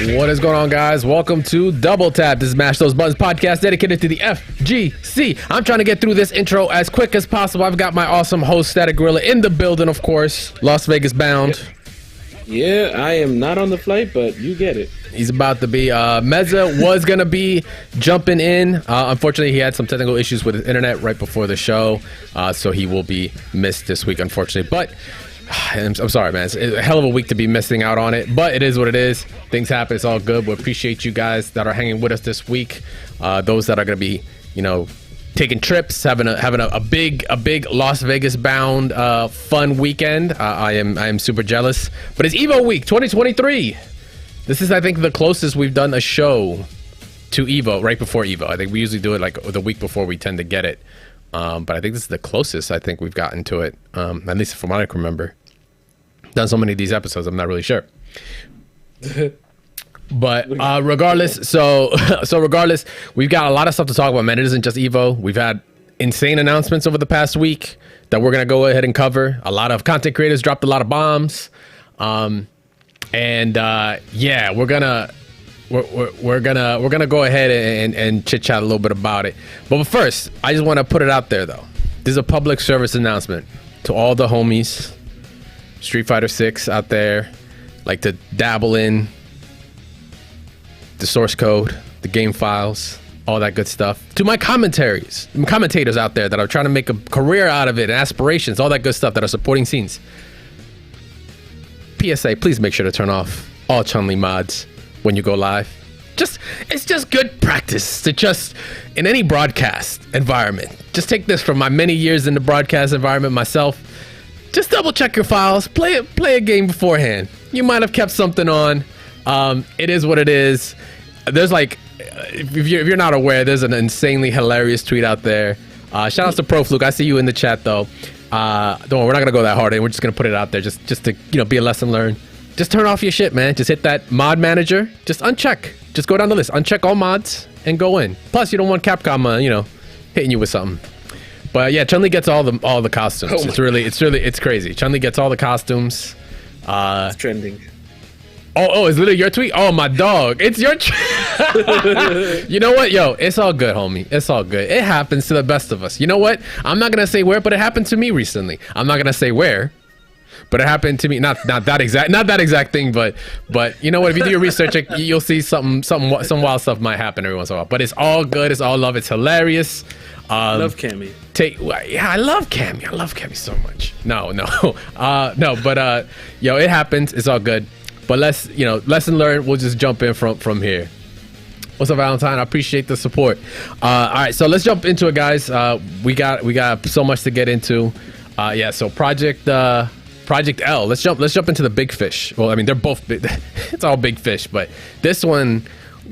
What is going on, guys? Welcome to Double Tap. This is Mash Those Buttons podcast dedicated to the FGC. I'm trying to get through this intro as quick as possible. I've got my awesome host, Static Gorilla, in the building, of course. Las Vegas bound. Yeah, I am not on the flight, but you get it. He's about to be. Meza was going to be jumping in. Unfortunately, he had some technical issues with his internet right before the show, so he will be missed this week, unfortunately. But I'm sorry, man. It's a hell of a week to be missing out on it, but it is what it is. Things happen. It's all good. We appreciate you guys that are hanging with us this week. Those that are going to be, taking trips, having a big Las Vegas bound fun weekend. I am super jealous. But it's EVO week 2023. This is, I think, the closest we've done a show to EVO, right before EVO. I think we usually do it like the week before we tend to get it. But I think this is the closest I think we've gotten to it, at least from what I can remember. Done so many of these episodes, I'm not really sure. But regardless, so regardless, we've got a lot of stuff to talk about, man. It isn't just EVO. We've had insane announcements over the past week that we're gonna go ahead and cover. A lot of content creators dropped a lot of bombs, we're gonna go ahead and chit chat a little bit about it. But first, I just want to put it out there though. This is a public service announcement to all the homies, Street Fighter 6 out there, like to dabble in the source code, the game files, all that good stuff. To my commentators out there that are trying to make a career out of it, and aspirations, all that good stuff, that are supporting scenes. PSA, please make sure to turn off all Chun-Li mods when you go live. It's just good practice to just, in any broadcast environment, just take this from my many years in the broadcast environment myself. Just double check your files, play a game beforehand. You might have kept something on. It is what it is. There's like, if you're not aware, there's an insanely hilarious tweet out there. Shout out to Pro Fluke. I see you in the chat though. Don't worry, we're not gonna go that hard. We're just gonna put it out there, just to be a lesson learned. Just turn off your shit, man. Just hit that mod manager. Just uncheck. Just go down the list. Uncheck all mods and go in. Plus, you don't want Capcom, hitting you with something. But yeah, Chun-Li gets all the costumes. It's crazy. Chun-Li gets all the costumes. It's trending. Oh, is literally your tweet? Oh, my dog. It's your You know what? Yo, it's all good, homie. It's all good. It happens to the best of us. You know what? I'm not going to say where, but it happened to me recently. I'm not going to say where, but it happened to me. Not that exact thing, but you know what? If you do your research, you'll see some wild stuff might happen every once in a while. But it's all good. It's all love. It's hilarious. Love Cammy. Yeah, I love Cammy. I love Cammy so much. No, but it happens. It's all good. But lesson learned. We'll just jump in from here. What's up, Valentine? I appreciate the support. All right, so let's jump into it, guys. We got so much to get into. So Project L. Let's jump into the big fish. Well, I mean, they're both big. It's all big fish, but this one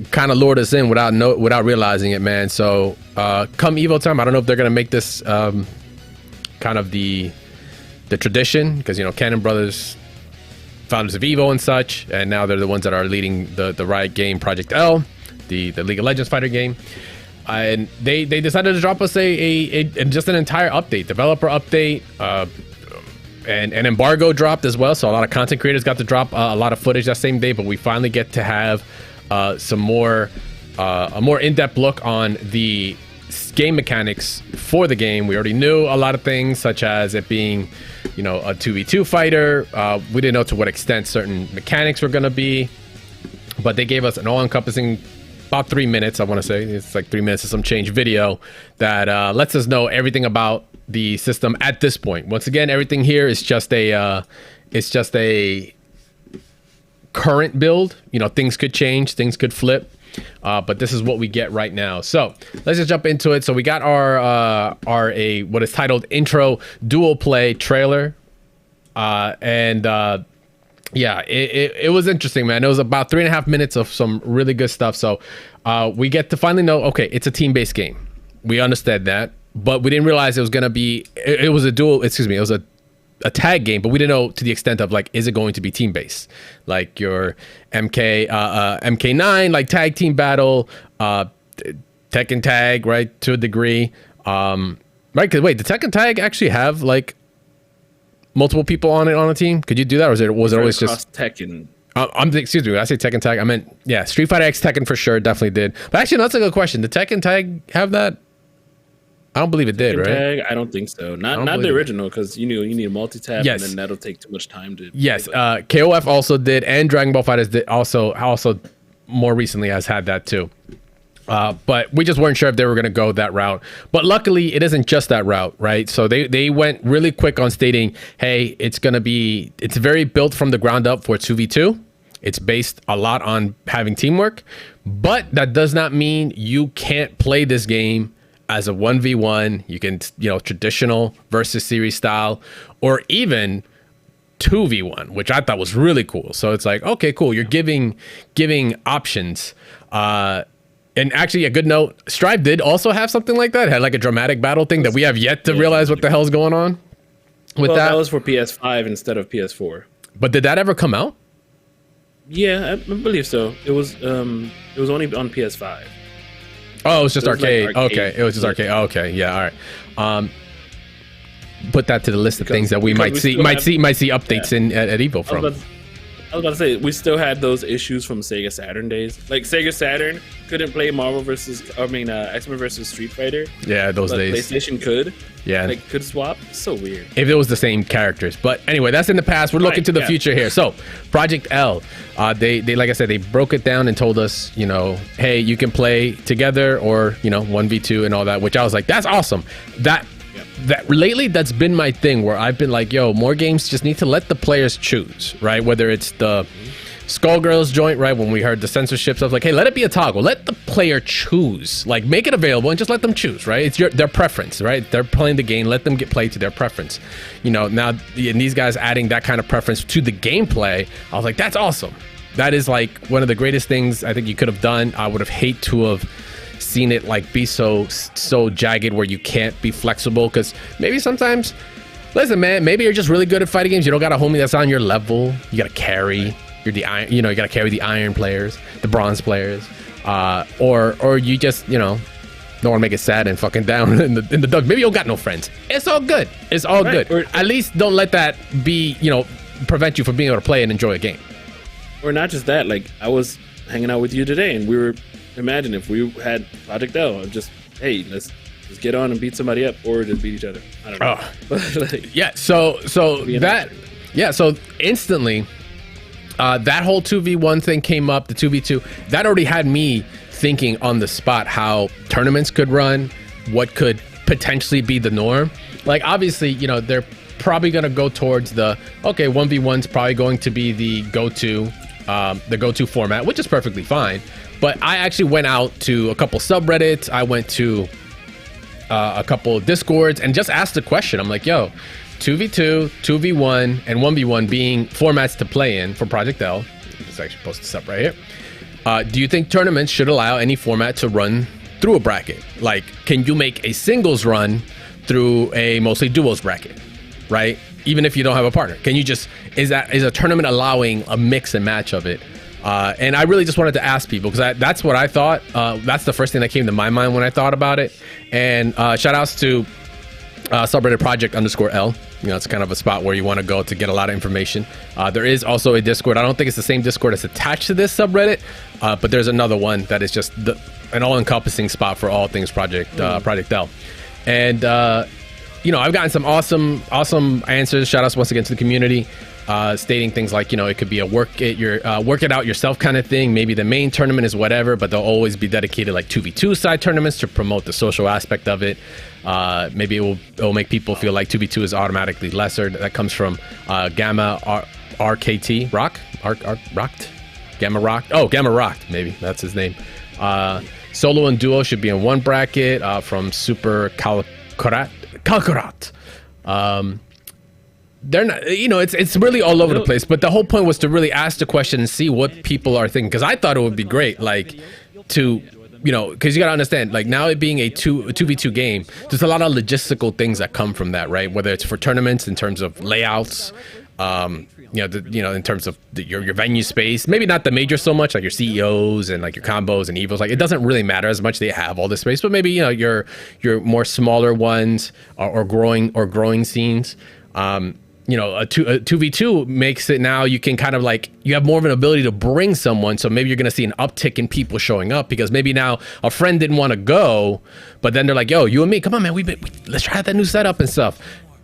kind of lured us in without realizing it, man. So come EVO time, I don't know if they're gonna make this kind of the tradition, because Cannon Brothers, founders of EVO and such, and now they're the ones that are leading the Riot game Project L, the League of Legends fighter game. And they decided to drop us just an entire update, developer update, and an embargo dropped as well. So a lot of content creators got to drop a lot of footage that same day, but we finally get to have a more in-depth look on the game mechanics for the game. We already knew a lot of things, such as it being a 2v2 fighter. We didn't know to what extent certain mechanics were going to be, but they gave us an all-encompassing, about 3 minutes, I want to say. It's like 3 minutes of some change video that lets us know everything about the system at this point. Once again, everything here is just a current build. Things could change, things could flip, but this is what we get right now. So let's just jump into it. So we got our what is titled Intro Dual Play trailer, it was interesting, man. It was about 3.5 minutes of some really good stuff. So we get to finally know, okay, it's a team-based game. We understand that, but we didn't realize it was gonna be. It was a tag game, but we didn't know to the extent of, like, is it going to be team-based, like your MK9, like tag team battle, Tekken tag, right, to a degree, right? Because wait, did Tekken tag actually have like multiple people on a team? Could you do that, or was it always just Tekken? Excuse me. When I say Tekken Tag, I meant Street Fighter X Tekken for sure, definitely did. But actually, that's a good question. Did Tekken Tag have that? I don't believe it did, right? Tag, I don't think so. Not the original, because you need a multi-tap, and then that'll take too much time to. Yes, KOF also did, and Dragon Ball FighterZ did also more recently has had that too. But we just weren't sure if they were going to go that route. But luckily, it isn't just that route, right? So they went really quick on stating, hey, it's very built from the ground up for 2v2. It's based a lot on having teamwork, but that does not mean you can't play this game as a 1v1. You can, traditional versus series style, or even 2v1, which I thought was really cool. So it's like, okay, cool. You're giving options. And actually, a good note, Strive did also have something like that. It had like a dramatic battle thing that we have yet to realize what the hell's going on with that. That was for PS5 instead of PS4. But did that ever come out? Yeah, I believe so. It was only on PS5. Oh, it was just arcade. Like arcade. Okay, it was just arcade. Oh, okay, yeah, all right. Put that to the list of things that we might see updates in at EVO from. I was about to say, we still had those issues from Sega Saturn days. Like Sega Saturn couldn't play X-Men versus Street Fighter. Yeah, those days. PlayStation could. Yeah. Like could swap. It's so weird. If it was the same characters. But anyway, that's in the past. We're looking to the future here. So Project L, they like I said, they broke it down and told us, hey, you can play together or, 1v2 and all that, which I was like, that's awesome. That lately, that's been my thing where I've been like, yo, more games just need to let the players choose, right? Whether it's the Skullgirls joint, right? When we heard the censorship stuff, like, hey, let it be a toggle. Let the player choose. Like, make it available and just let them choose, right? It's their preference, right? They're playing the game. Let them get played to their preference. Now, and these guys adding that kind of preference to the gameplay, I was like, that's awesome. That is like one of the greatest things I think you could have done. I would have hate to have seen it like be so jagged where you can't be flexible, because maybe sometimes, listen, man, maybe you're just really good at fighting games. You don't got a homie that's on your level. You got to carry. You're the iron. You got to carry the iron players, the bronze players, or you just don't want to make it sad and fucking down in the dug. Maybe you don't got no friends. It's all good. It's all good. Or at least don't let that be prevent you from being able to play and enjoy a game. Or not just that. Like, I was hanging out with you today, and we were. Imagine if we had Project L, just, hey, let's get on and beat somebody up, or just beat each other. I don't know. So instantly, that whole 2v1 thing came up, the 2v2. That already had me thinking on the spot how tournaments could run, what could potentially be the norm. Like, obviously, they're probably going to go towards 1v1's probably going to be the go-to format, which is perfectly fine. But I actually went out to a couple subreddits. I went to a couple of Discords and just asked the question. I'm like, yo, 2v2, 2v1, and 1v1 being formats to play in for Project L. It's actually posted this up right here. Do you think tournaments should allow any format to run through a bracket? Like, can you make a singles run through a mostly duos bracket, right? Even if you don't have a partner, can you just, is a tournament allowing a mix and match of it? And I really just wanted to ask people, because that's what I thought. That's the first thing that came to my mind when I thought about it. And shout outs to subreddit project_L. It's kind of a spot where you want to go to get a lot of information. There is also a Discord. I don't think it's the same Discord that's attached to this subreddit, but there's another one that is just an all-encompassing spot for all things Project L. And I've gotten some awesome answers. Shout outs once again to the community. Stating things like, it could be a work it out yourself kind of thing. Maybe the main tournament is whatever, but they'll always be dedicated like 2v2 side tournaments to promote the social aspect of it. Maybe it will make people feel like 2v2 is automatically lesser. That comes from Gamma RKT Rocked Gamma Rocked. Oh, Gamma Rocked, maybe that's his name. Solo and duo should be in one bracket. From Super Kalkurat. They're not, it's really all over the place, but the whole point was to really ask the question and see what people are thinking, because I thought it would be great, like, to because you gotta understand, like, now it being a 2v2 game, there's a lot of logistical things that come from that, right? Whether it's for tournaments in terms of layouts, in terms of your venue space, maybe not the major so much, like your CEOs and like your combos and EVOs. Like, it doesn't really matter as much. They have all this space, but maybe your more smaller ones or growing scenes. you know, a 2v2 makes it now you can kind of like, you have more of an ability to bring someone. So maybe you're going to see an uptick in people showing up because maybe now a friend didn't want to go, but then they're like, yo, you and me, come on, man, let's try out that new setup and stuff.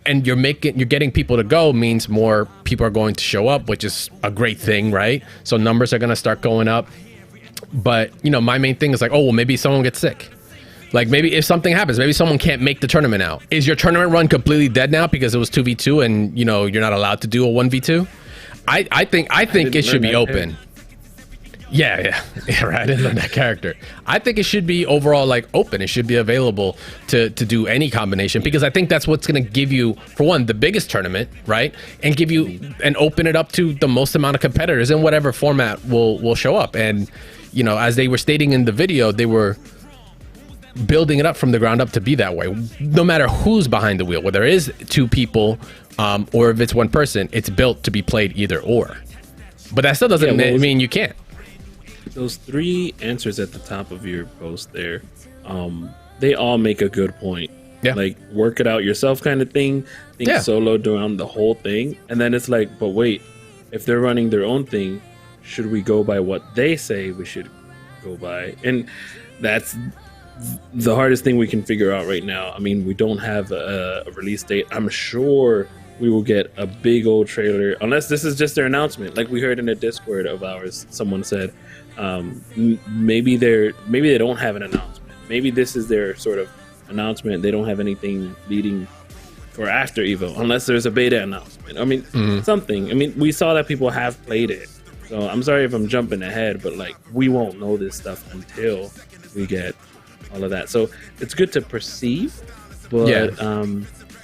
And you're getting people to go means more people are going to show up, which is a great thing, right? So numbers are going to start going up. But, you know, my main thing is like, oh, well, maybe someone gets sick. Like maybe if something happens, maybe someone can't make the tournament out. Is your tournament run completely dead now because it was 2v2 and, you know, you're not allowed to do a 1v2? I think it should be open. Yeah, right. I didn't learn that character. I think it should be overall like open. It should be available to do any combination because I think that's what's going to give you, for one, the biggest tournament, right? And give you and open it up to the most amount of competitors in whatever format will show up. And, you know, as they were stating in the video, they were building it up from the ground up to be that way. No matter who's behind the wheel, whether it is two people or if it's one person, it's built to be played either or. But that still doesn't mean you can't. Those 3 answers at the top of your post there, they all make a good point. Yeah. Like work it out yourself kind of thing. Think solo around the whole thing. And then it's like, but wait, if they're running their own thing, should we go by what they say we should go by? And that's the hardest thing we can figure out right now. I mean, we don't have a release date. I'm sure we will get a big old trailer, unless this is just their announcement. Like we heard in a Discord of ours, someone said, maybe they don't have an announcement. Maybe this is their sort of announcement. They don't have anything leading for after EVO, unless there's a beta announcement. I mean, something. I mean, we saw that people have played it. So I'm sorry if I'm jumping ahead, but like we won't know this stuff until we get all of that. So it's good to perceive, but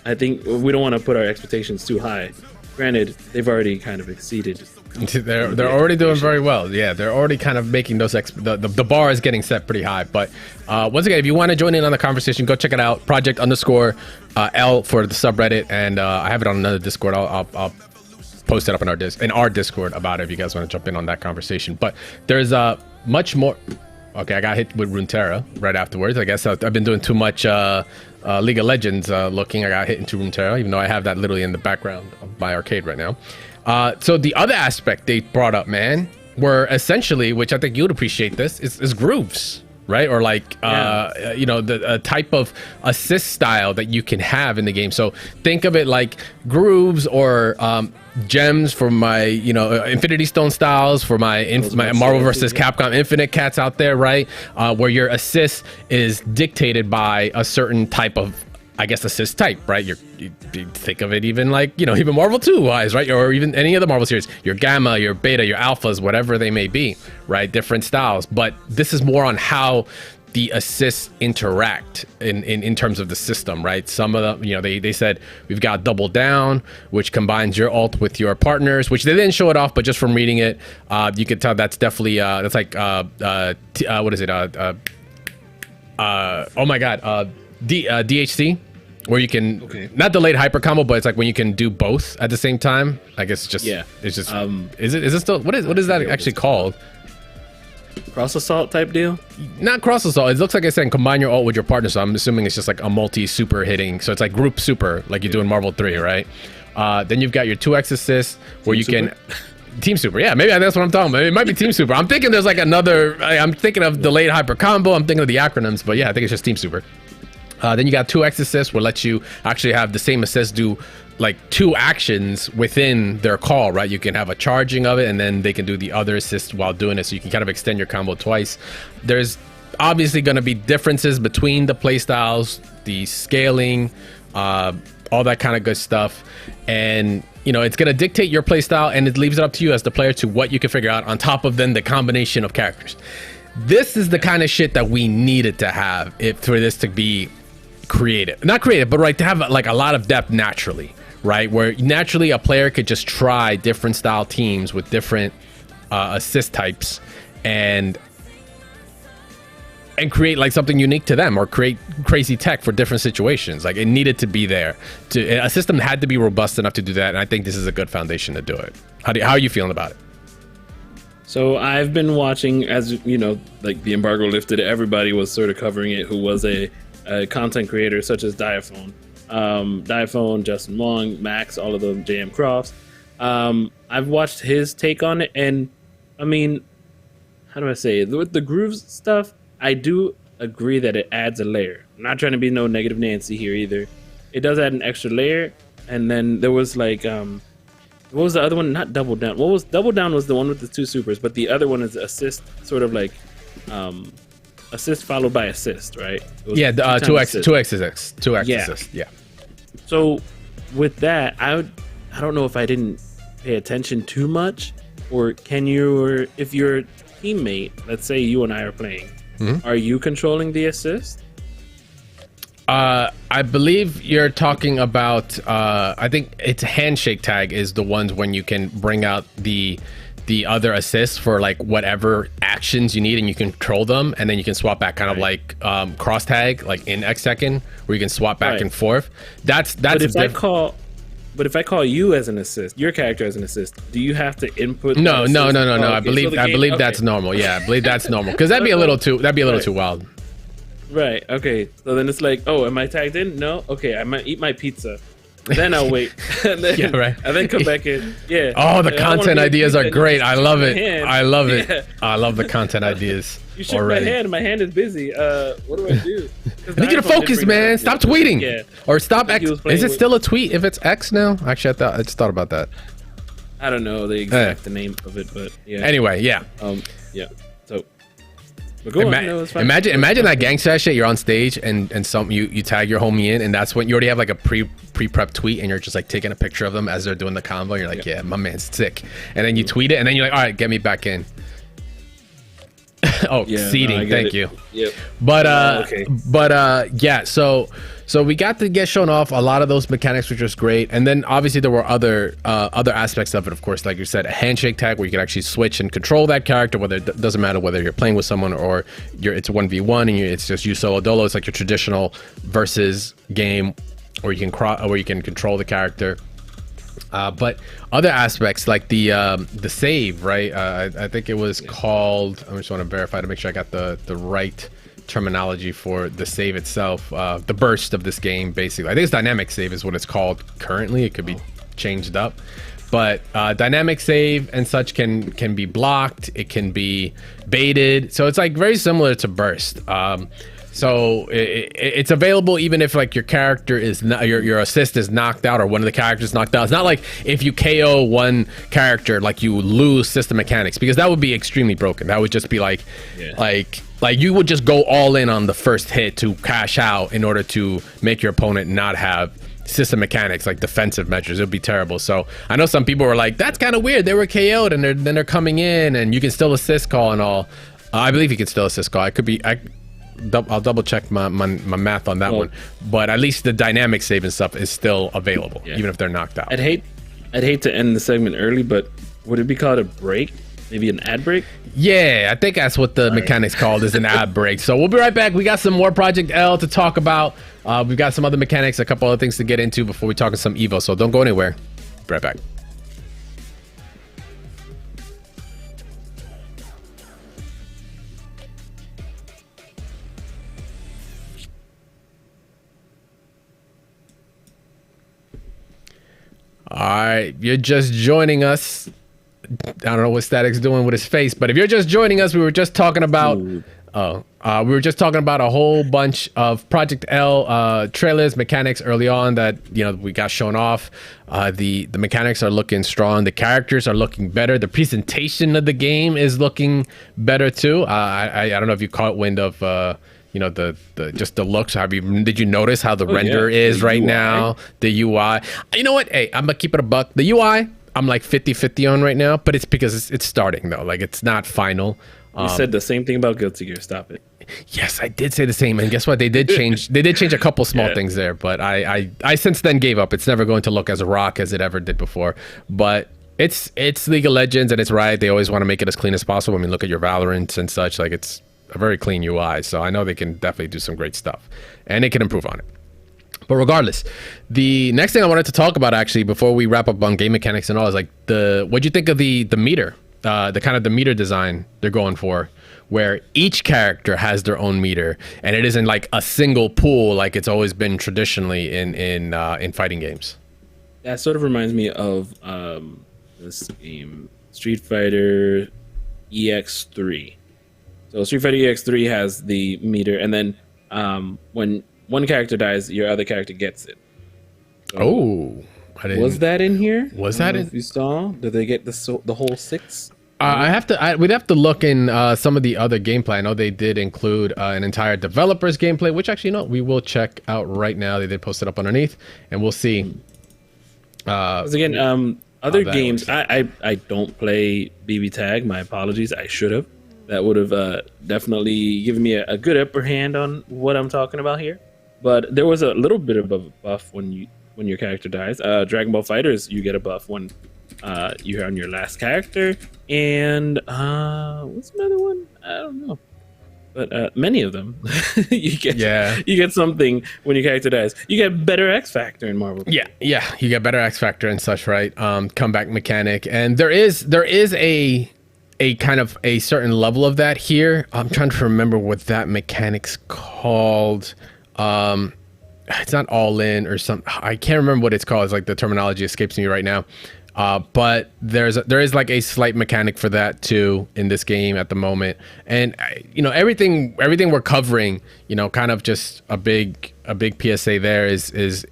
I think we don't want to put our expectations too high. Granted, they've already kind of exceeded. They're already doing very well. Yeah, they're already kind of making those the bar is getting set pretty high. But once again, if you want to join in on the conversation, go check it out. Project_L for the subreddit, and I have it on another Discord. I'll post it up in our Discord about it if you guys want to jump in on that conversation. But there's much more. Okay, I got hit with Runeterra right afterwards. I guess I've been doing too much League of Legends looking. I got hit into Runeterra, even though I have that literally in the background of my arcade right now. So the other aspect they brought up, man, were essentially, which I think you would appreciate this, is grooves. Right? Or like, you know, the type of assist style that you can have in the game. So think of it like grooves or gems for my, you know, Infinity Stone styles for my Marvel vs. Capcom Infinite cats out there, right? Where your assist is dictated by a certain type of, I guess, assist type, right? You think of it even like, you know, even Marvel 2 wise, right? Or even any other Marvel series, your Gamma, your Beta, your Alphas, whatever they may be, right? Different styles. But this is more on how the assists interact in terms of the system, right? Some of them, you know, they said we've got Double Down, which combines your ult with your partners, which they didn't show it off, but just from reading it, you could tell that's definitely, that's like, what is it? Oh my God. DHC, where you can not delayed hyper combo, but it's like when you can do both at the same time. I guess it's just is it still what is that actually called? Cross assault type deal? Not cross assault. It looks like I said combine your ult with your partner, so I'm assuming it's just like a multi super hitting. So it's like group super, like you do in Marvel 3, right? Then you've got your 2x assist where you can Team Super, yeah, maybe that's what I'm talking about. It might be Team Super. I'm thinking there's like another. I'm thinking of delayed hyper combo. I'm thinking of the acronyms, but yeah, I think it's just Team Super. Then you got 2x assist, will let you actually have the same assist do like 2 actions within their call, right? You can have a charging of it, and then they can do the other assist while doing it, so you can kind of extend your combo twice. There's obviously going to be differences between the playstyles, the scaling, all that kind of good stuff, and you know it's going to dictate your playstyle, and it leaves it up to you as the player to what you can figure out on top of then the combination of characters. This is the kind of shit that we needed to have for this to be not creative, but right, to have like a lot of depth naturally, right? Where naturally a player could just try different style teams with different assist types and create like something unique to them, or create crazy tech for different situations. Like it needed to be there. A system had to be robust enough to do that, and I think this is a good foundation to do it. How are you feeling about it? So I've been watching, as you know, like the embargo lifted, everybody was sort of covering it who was a content creator such as Diaphone. Diphone, Justin Wong, Max, all of them, JM Crofts. I've watched his take on it, and I mean, how do I say it? With the grooves stuff, I do agree that it adds a layer. I'm not trying to be no negative Nancy here either. It does add an extra layer, and then there was like, what was the other one? Not Double Down. What was Double Down was the one with the 2 supers, but the other one is assist, sort of like, assist followed by assist, right? Yeah, 2x assist. Yeah. So with that, I don't know if I didn't pay attention too much, or can you, if your teammate, let's say you and I are playing, are you controlling the assist? I believe you're talking about, I think it's handshake tag is the ones when you can bring out the other assists for like whatever actions you need, and you control them, and then you can swap back, kind of like cross tag, like in X Tekken, where you can swap back and forth. But if I call you as an assist, your character as an assist, do you have to input? No. I believe that's normal. Yeah, I believe that's normal, because that'd be a little too wild. Right. Okay. So then it's like, oh, am I tagged in? No. Okay. I might eat my pizza. Then I'll wait. And then, and then come back in. Yeah. Oh, the content ideas are great. I love it. I love it. Yeah. I love the content ideas. You shook my hand. My hand is busy. What do I do? I need you to focus, man. Stop tweeting. Yeah. Or stop. Is it still a tweet if it's X now? Actually, I just thought about that. I don't know the exact name of it, but yeah. Anyway, yeah. Yeah. So. Imagine that gangsta shit. You're on stage and some you tag your homie in, and that's when you already have like a pre-prep tweet, and you're just like taking a picture of them as they're doing the combo. And you're like, yeah, my man's sick. And then you tweet it, and then you're like, all right, get me back in. Seating. Thank you. Yep. But yeah. So we got to get shown off a lot of those mechanics, which was great. And then obviously there were other aspects of it. Of course, like you said, a handshake tag where you can actually switch and control that character. Whether it doesn't matter whether you're playing with someone or it's a 1v1 and it's just you solo dolo. It's like your traditional versus game, where you can control the character. But other aspects like the save, right? I think it was called. I just want to verify to make sure I got the right terminology for the save itself. The burst of this game, basically. I think it's dynamic save is what it's called currently. It could be changed up, but dynamic save and such can be blocked. It can be baited. So it's like very similar to burst. So it's available even if like your character is not, your assist is knocked out, or one of the characters knocked out. It's not like if you KO one character, like you lose system mechanics, because that would be extremely broken. That would just be like you would just go all in on the first hit to cash out in order to make your opponent not have system mechanics, like defensive measures. It would be terrible. So I know some people were like, that's kind of weird. They were KO'd and then they're coming in, and you can still assist call and all. I believe you can still assist call. I'll double check my math on that one, but at least the dynamic save and stuff is still available, even if they're knocked out. I'd hate to end the segment early, but would it be called a break? Maybe an ad break? Yeah, I think that's what the mechanics called, is an ad break. So we'll be right back. We got some more Project L to talk about. We've got some other mechanics, a couple other things to get into before we talk some EVO. So don't go anywhere. Be right back. All right, you're just joining us. I don't know what Static's doing with his face, but if you're just joining us, we were just talking about a whole bunch of Project L trailers, mechanics early on that we got shown off. The mechanics are looking strong. The characters are looking better. The presentation of the game is looking better too. I don't know if you caught wind of the just the looks. Did you notice how the render is right now? The UI. You know what? Hey, I'm gonna keep it a buck. The UI, I'm like 50-50 on right now, but it's because it's starting though. Like it's not final. You said the same thing about Guilty Gear. Stop it. Yes, I did say the same. And guess what? They did change. They did change a couple small things there, but I since then gave up. It's never going to look as rock as it ever did before. But it's League of Legends and it's Riot. They always want to make it as clean as possible. I mean, look at your Valorant and such. Like it's a very clean UI, so I know they can definitely do some great stuff, and they can improve on it. But regardless, the next thing I wanted to talk about actually before we wrap up on game mechanics and all is like what'd you think of the meter the kind of the meter design they're going for, where each character has their own meter, and it isn't like a single pool like it's always been traditionally in fighting games. That sort of reminds me of this game, Street Fighter EX3. So Street Fighter EX3 has the meter, and then when one character dies, your other character gets it. So was that in here? Was that in? If you saw, did they get the whole 6? We'd have to look in some of the other gameplay. I know they did include an entire developer's gameplay, which actually, we will check out right now. They did post it up underneath, and we'll see. Because again, other games, I don't play BB Tag. My apologies. I should have. That would have definitely given me a good upper hand on what I'm talking about here. But there was a little bit of a buff when your character dies. Dragon Ball FighterZ, you get a buff when you're on your last character. And what's another one? I don't know. But many of them, you get something when your character dies. You get better X Factor in Marvel. Yeah, you get better X Factor and such, right? Comeback mechanic, and there is a kind of a certain level of that here. I'm trying to remember what that mechanic's called. It's not all in or something. I can't remember what it's called. It's like the terminology escapes me right now. But there is like a slight mechanic for that too in this game at the moment. And everything we're covering, kind of just a big PSA there is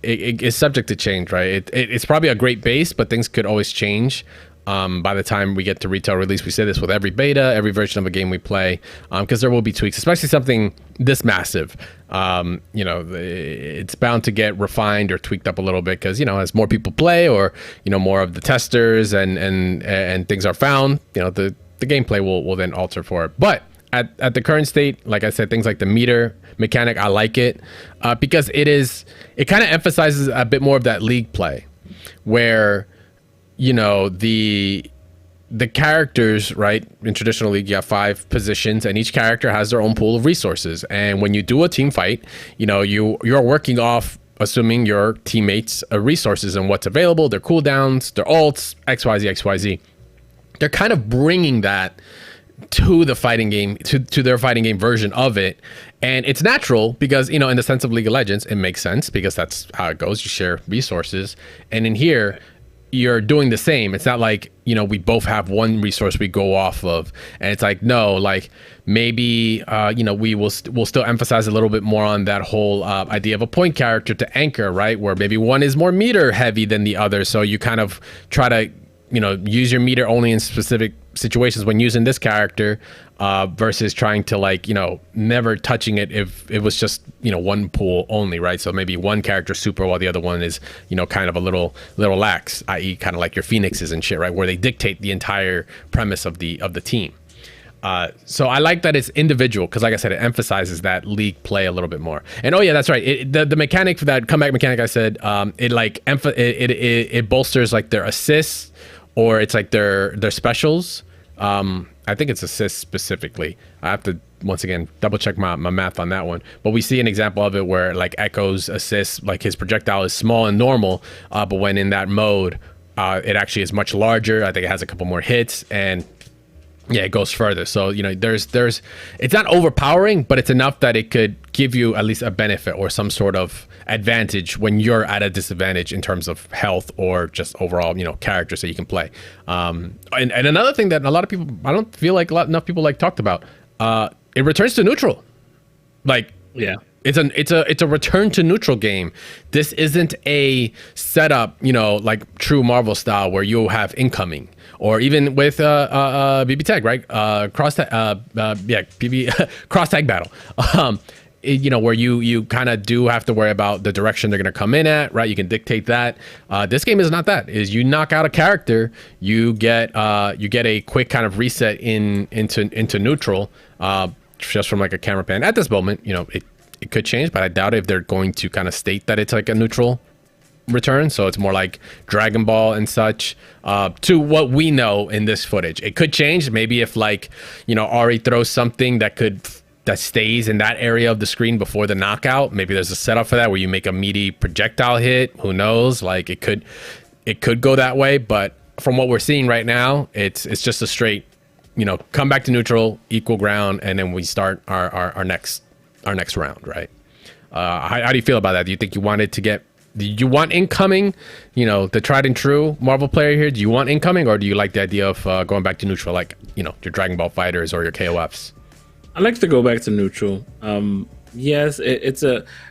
subject to change, right? It's probably a great base, but things could always change. By the time we get to retail release. We say this with every beta, every version of a game we play, because there will be tweaks, especially something this massive. It's bound to get refined or tweaked up a little bit because, as more people play or, more of the testers and things are found, the gameplay will then alter for it. But at the current state, like I said, things like the meter mechanic, I like it because it kind of emphasizes a bit more of that league play where the characters, right? In traditional league, you have 5 positions, and each character has their own pool of resources. And when you do a team fight, you're working off assuming your teammates' resources and what's available, their cooldowns, their ults, XYZ. They're kind of bringing that to the fighting game, to their fighting game version of it. And it's natural because, in the sense of League of Legends, it makes sense because that's how it goes. You share resources. And in here, you're doing the same. It's not like, we both have one resource we go off of. And it's like, no, like maybe, we'll still emphasize a little bit more on that whole idea of a point character to anchor, right? Where maybe one is more meter heavy than the other. So you kind of try to, use your meter only in specific situations when using this character versus trying to never touching it if it was just one pool only, right? So maybe one character super while the other one is kind of a little lax, i.e. kind of like your Phoenixes and shit, right? Where they dictate the entire premise of the team. So I like that it's individual because, like I said, it emphasizes that league play a little bit more. And that's right. The mechanic for that comeback mechanic, I said, it bolsters like their assists or it's like their specials. I think it's assists specifically. I have to once again double check my math on that one. But we see an example of it where like Echo's assists, like his projectile is small and normal, but when in that mode, it actually is much larger. I think it has a couple more hits and it goes further. So there's it's not overpowering, but it's enough that it could give you at least a benefit or some sort of advantage when you're at a disadvantage in terms of health or just overall characters that you can play. And another thing that a lot of people, I don't feel like enough people talked about, it returns to neutral. It's a return to neutral game. This isn't a setup, like true Marvel style where you'll have incoming. Or even with BB tag, right? Cross tag battle. Where you kind of do have to worry about the direction they're going to come in at, right? You can dictate that. This game is not that. Is you knock out a character, you get a quick kind of reset into neutral, just from like a camera pan. At this moment, it could change, but I doubt if they're going to kind of state that it's like a neutral return. So it's more like Dragon Ball and such, to what we know in this footage. It could change. Maybe if Ari throws something that stays in that area of the screen before the knockout. Maybe there's a setup for that where you make a meaty projectile hit. Who knows? Like it could go that way, but from what we're seeing right now, it's just a straight, come back to neutral, equal ground, and then we start our next round, right? How do you feel about that? Do you think you wanted to get? Do you want incoming, the tried and true Marvel player here? Do you want incoming, or do you like the idea of going back to neutral, like your Dragon Ball Fighters or your KOFs? I like to go back to neutral. Yes, it's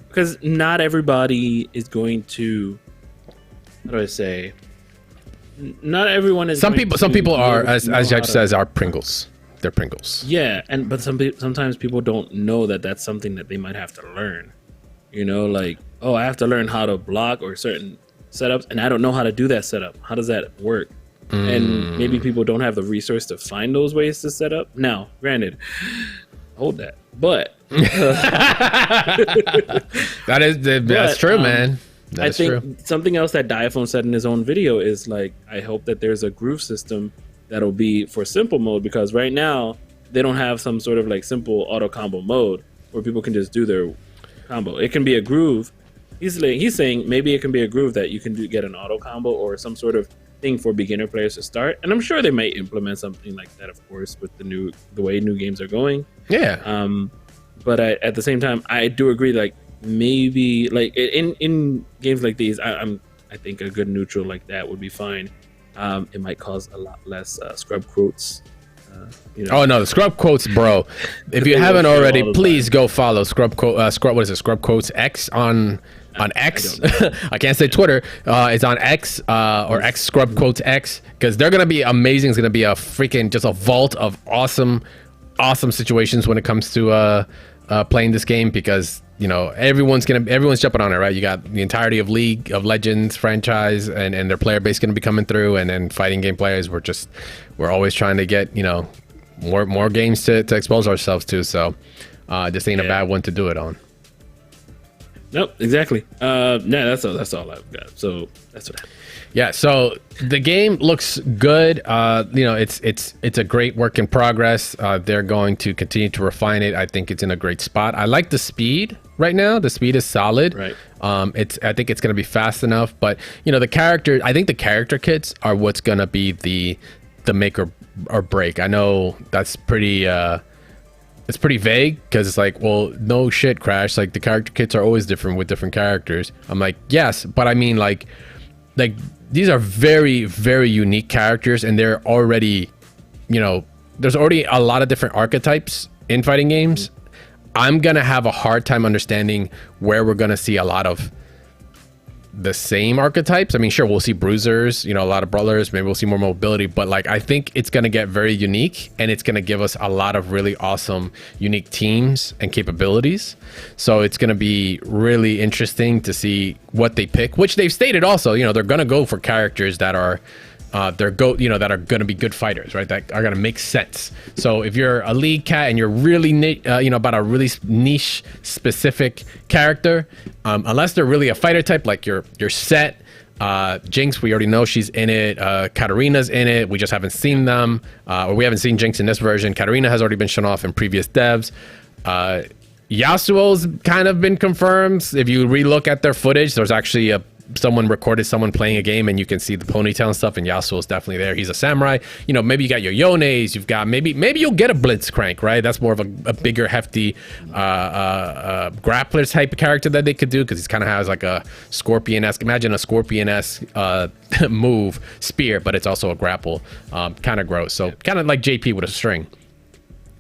because not everybody is going to. How do I say? Not everyone is. Some people are, as Jeff says, are Pringles. They're Pringles. Yeah, but sometimes people don't know that that's something that they might have to learn. Like, oh, I have to learn how to block or certain setups, and I don't know how to do that setup. How does that work? And maybe people don't have the resource to find those ways to set up. Now, granted, hold that, but that's true, man. I think something else that Diaphone said in his own video is like, I hope that there's a groove system that'll be for simple mode, because right now they don't have some sort of like simple auto combo mode where people can just do their combo. It can be a groove. He's saying maybe it can be a groove that you can get an auto combo or some sort of thing for beginner players to start. And I'm sure they may implement something like that, of course, with the way new games are going. Yeah. But at the same time, I do agree. Like maybe like in games like these, I think a good neutral like that would be fine. It might cause a lot less scrub quotes. Oh no, the scrub quotes, bro! If you haven't already, please go follow scrub quotes X on X. I can't say Twitter. It's on X or X scrub quotes X, because they're gonna be amazing. It's gonna be a freaking just a vault of awesome situations when it comes to playing this game, because everyone's jumping on it, right? You got the entirety of League of Legends franchise and their player base going to be coming through, and then fighting game players. We're always trying to get more games to expose ourselves to. So this ain't a bad one to do it on. Nope, exactly. That's all I've got. So that's what. Yeah, so the game looks good. It's a great work in progress. They're going to continue to refine it. I think it's in a great spot. I like the speed right now. The speed is solid. Right. I think it's going to be fast enough. But the character kits are what's going to be the make or break. I know that's pretty. It's pretty vague, because it's like, well, no shit, Crash. Like the character kits are always different with different characters. I'm like, yes, but I mean like these are very, very unique characters, and they're already, there's already a lot of different archetypes in fighting games. I'm gonna have a hard time understanding where we're gonna see a lot of the same archetypes. I mean, sure, we'll see bruisers, a lot of brawlers, maybe we'll see more mobility, but like I think it's going to get very unique, and it's going to give us a lot of really awesome unique teams and capabilities. So it's going to be really interesting to see what they pick, which they've stated also, they're going to go for characters that are that are going to be good fighters, right? That are going to make sense. So if you're a league cat and you're really, about a really niche specific character, unless they're really a fighter type, like your set, Jinx, we already know she's in it. Katarina's in it. We just haven't seen them, or we haven't seen Jinx in this version. Katarina has already been shown off in previous devs. Yasuo's kind of been confirmed. If you relook at their footage, there's actually someone recorded someone playing a game, and you can see the ponytail and stuff, and Yasuo's definitely there. He's a samurai. Maybe you got your Yones, you've got maybe you'll get a Blitzcrank, right? That's more of a bigger, hefty grappler type of character that they could do, because he kind of has like a Scorpion-esque, imagine a Scorpion-esque move, spear, but it's also a grapple, kind of gross. So kind of like JP with a string.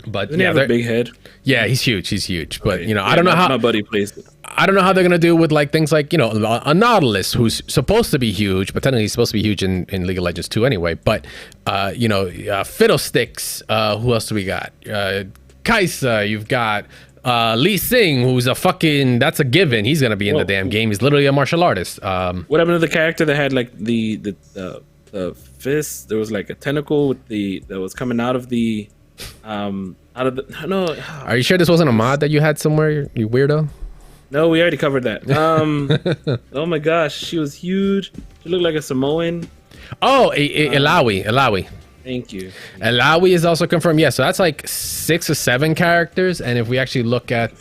But doesn't he have a big head? Yeah, he's huge. But I don't know how my buddy plays it. I don't know how they're gonna do with like things like a Nautilus, who's supposed to be huge, but technically he's supposed to be huge in League of Legends too anyway. But Fiddlesticks, who else do we got? Kaisa, you've got Lee Sing, who's that's a given. He's gonna be in the damn game. He's literally a martial artist. What happened to the character that had like the fist? There was like a tentacle that was coming out of the. No. Are you sure this wasn't a mod that you had somewhere, you weirdo? No, we already covered that. Oh my gosh, she was huge. She looked like a Samoan. Oh, Ilawi. Thank you. Ilawi is also confirmed. Yeah, so that's like 6 or 7 characters. And if we actually look at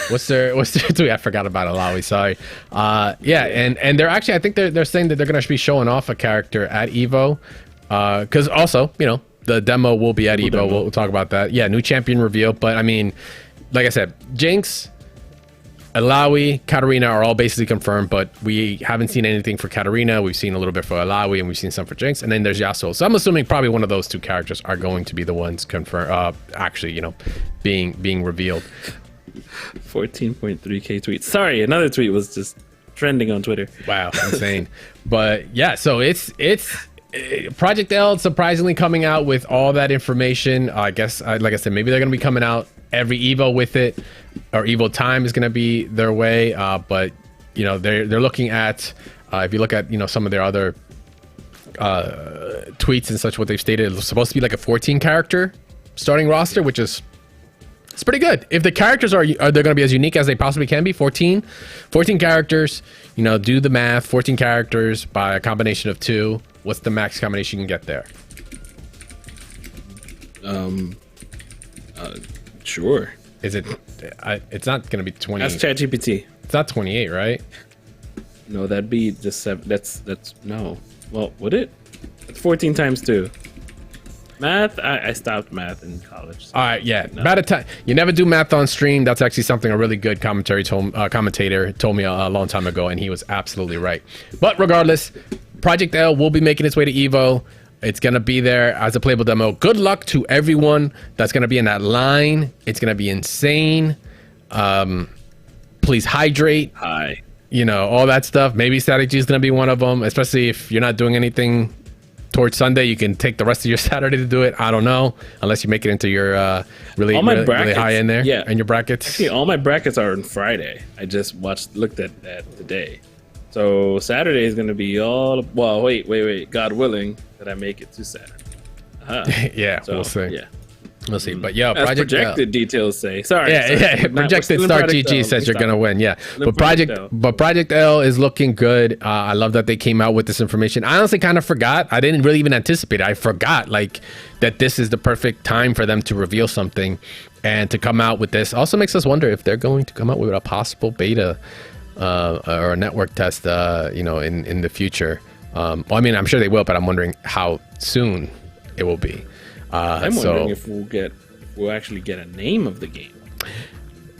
what's their tweet? I forgot about Alawi. Sorry. Yeah, and they're actually, I think they're saying that they're gonna be showing off a character at EVO, because also, you know, the demo will be at EVO. We'll talk about that. Yeah, new champion reveal. But I mean, like I said, Jinx, Alawi, Katarina are all basically confirmed, but we haven't seen anything for Katarina. We've seen a little bit for Alawi, and we've seen some for Jinx, and then there's Yasuo. So I'm assuming probably one of those two characters are going to be the ones confirmed, actually, you know, being revealed. 14.3k tweets. Sorry, another tweet was just trending on Twitter. Wow, insane. But yeah, so it's Project L surprisingly coming out with all that information. I guess, like I said, maybe they're going to be coming out every EVO with it, or EVO time is going to be their way. But you know, they're looking at, if you look at, you know, some of their other tweets and such, what they've stated, it's supposed to be like a 14 character starting roster, which is, it's pretty good. If the characters are they going to be as unique as they possibly can be, 14 characters, you know, do the math, 14 characters by a combination of 2. What's the max combination you can get there? Sure. Is it? It's not going to be 20. That's ChatGPT. It's not 28, right? No, that'd be just that's no. Well, would it? It's 14 times 2. Math. I stopped math in college. So all right, yeah. no. About a time. You never do math on stream. That's actually something a really good commentator told me a long time ago, and he was absolutely right. But regardless, Project L will be making its way to EVO. It's going to be there as a playable demo. Good luck to everyone that's going to be in that line. It's going to be insane. Please hydrate. Hi. You know, all that stuff. Maybe Static G is going to be one of them, especially if you're not doing anything towards Sunday. You can take the rest of your Saturday to do it. I don't know, unless you make it into your really high in there. Yeah. And your brackets. Actually, all my brackets are on Friday. I just looked at that today. So Saturday is going to be all, well, wait. God willing that I make it to Saturday. Yeah, so, we'll see. Yeah. We'll see. But yeah, as projected details say. Sorry. Yeah. Projected Star GG says you're gonna win. Yeah. But Project L is looking good. I love that they came out with this information. I honestly kind of forgot. I didn't really even anticipate it. I forgot like that this is the perfect time for them to reveal something and to come out with this. Also makes us wonder if they're going to come out with a possible beta or a network test, you know, in the future. Well, I mean, I'm sure they will, but I'm wondering how soon it will be. I'm wondering if we'll actually get a name of the game.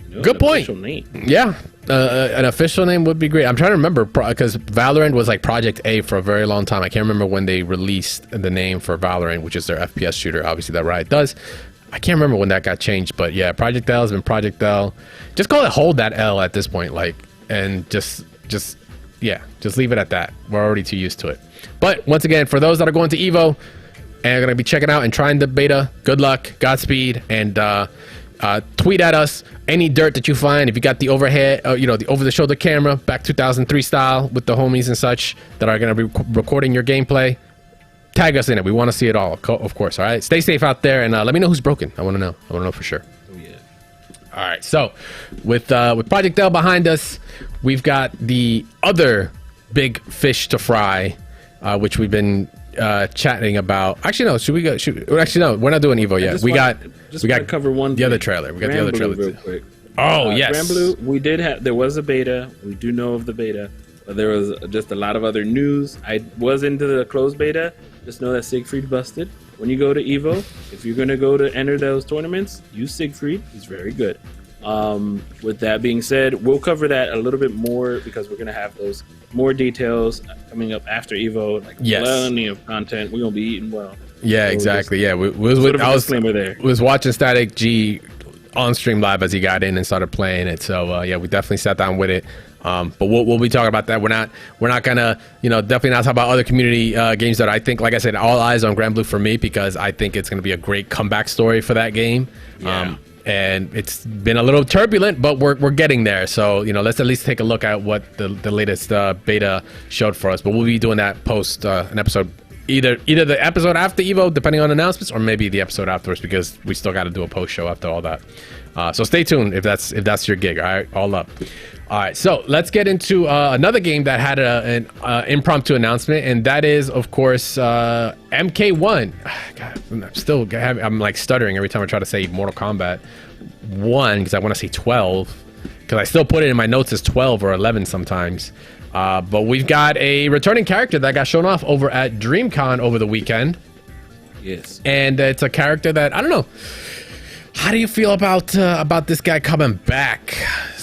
You know, good point. Name. Yeah, an official name would be great. I'm trying to remember because Valorant was like Project A for a very long time. I can't remember when they released the name for Valorant, which is their FPS shooter, obviously that Riot does. I can't remember when that got changed, but yeah, Project L has been Project L. Just call it Hold That L at this point, like, and just leave it at that. We're already too used to it. But once again, for those that are going to EVO and are going to be checking out and trying the beta, good luck, Godspeed, and tweet at us any dirt that you find. If you got the overhead, you know, the over-the-shoulder camera, back 2003 style with the homies and such that are going to be recording your gameplay, tag us in it. We want to see it all, of course. All right, stay safe out there, and let me know who's broken. I want to know for sure. Oh yeah. All right, so with Project L behind us, we've got the other big fish to fry, which we've been chatting about. Actually, no. Actually, no. We're not doing EVO yet. We got to cover one. The other trailer. We got the other trailer real quick. Oh yes. Granblue. We did have. There was a beta. We do know of the beta, but there was just a lot of other news. I was into the closed beta. Just know that Siegfried busted. When you go to EVO, if you're gonna go to enter those tournaments, use Siegfried. He's very good. With that being said, we'll cover that a little bit more because we're gonna have those more details coming up after EVO. Like plenty of content. We're gonna be eating well. Yeah, so exactly. I was watching Static G on stream live as he got in and started playing it. So yeah, we definitely sat down with it. But we'll be talking about that. We're not gonna, definitely not talk about other community games that I think, like I said, all eyes on Granblue for me because I think it's gonna be a great comeback story for that game. Yeah. And it's been a little turbulent, but we're getting there. So let's at least take a look at what the latest beta showed for us. But we'll be doing that post an episode, either the episode after EVO, depending on announcements, or maybe the episode afterwards because we still got to do a post show after all that. So stay tuned if that's your gig. All right, all up. All right, so let's get into another game that had an impromptu announcement, and that is, of course, MK1. God, I'm like stuttering every time I try to say Mortal Kombat 1 because I want to say 12. because I still put it in my notes as 12 or 11 sometimes. But we've got a returning character that got shown off over at DreamCon over the weekend. Yes. And it's a character that, I don't know. How do you feel about this guy coming back?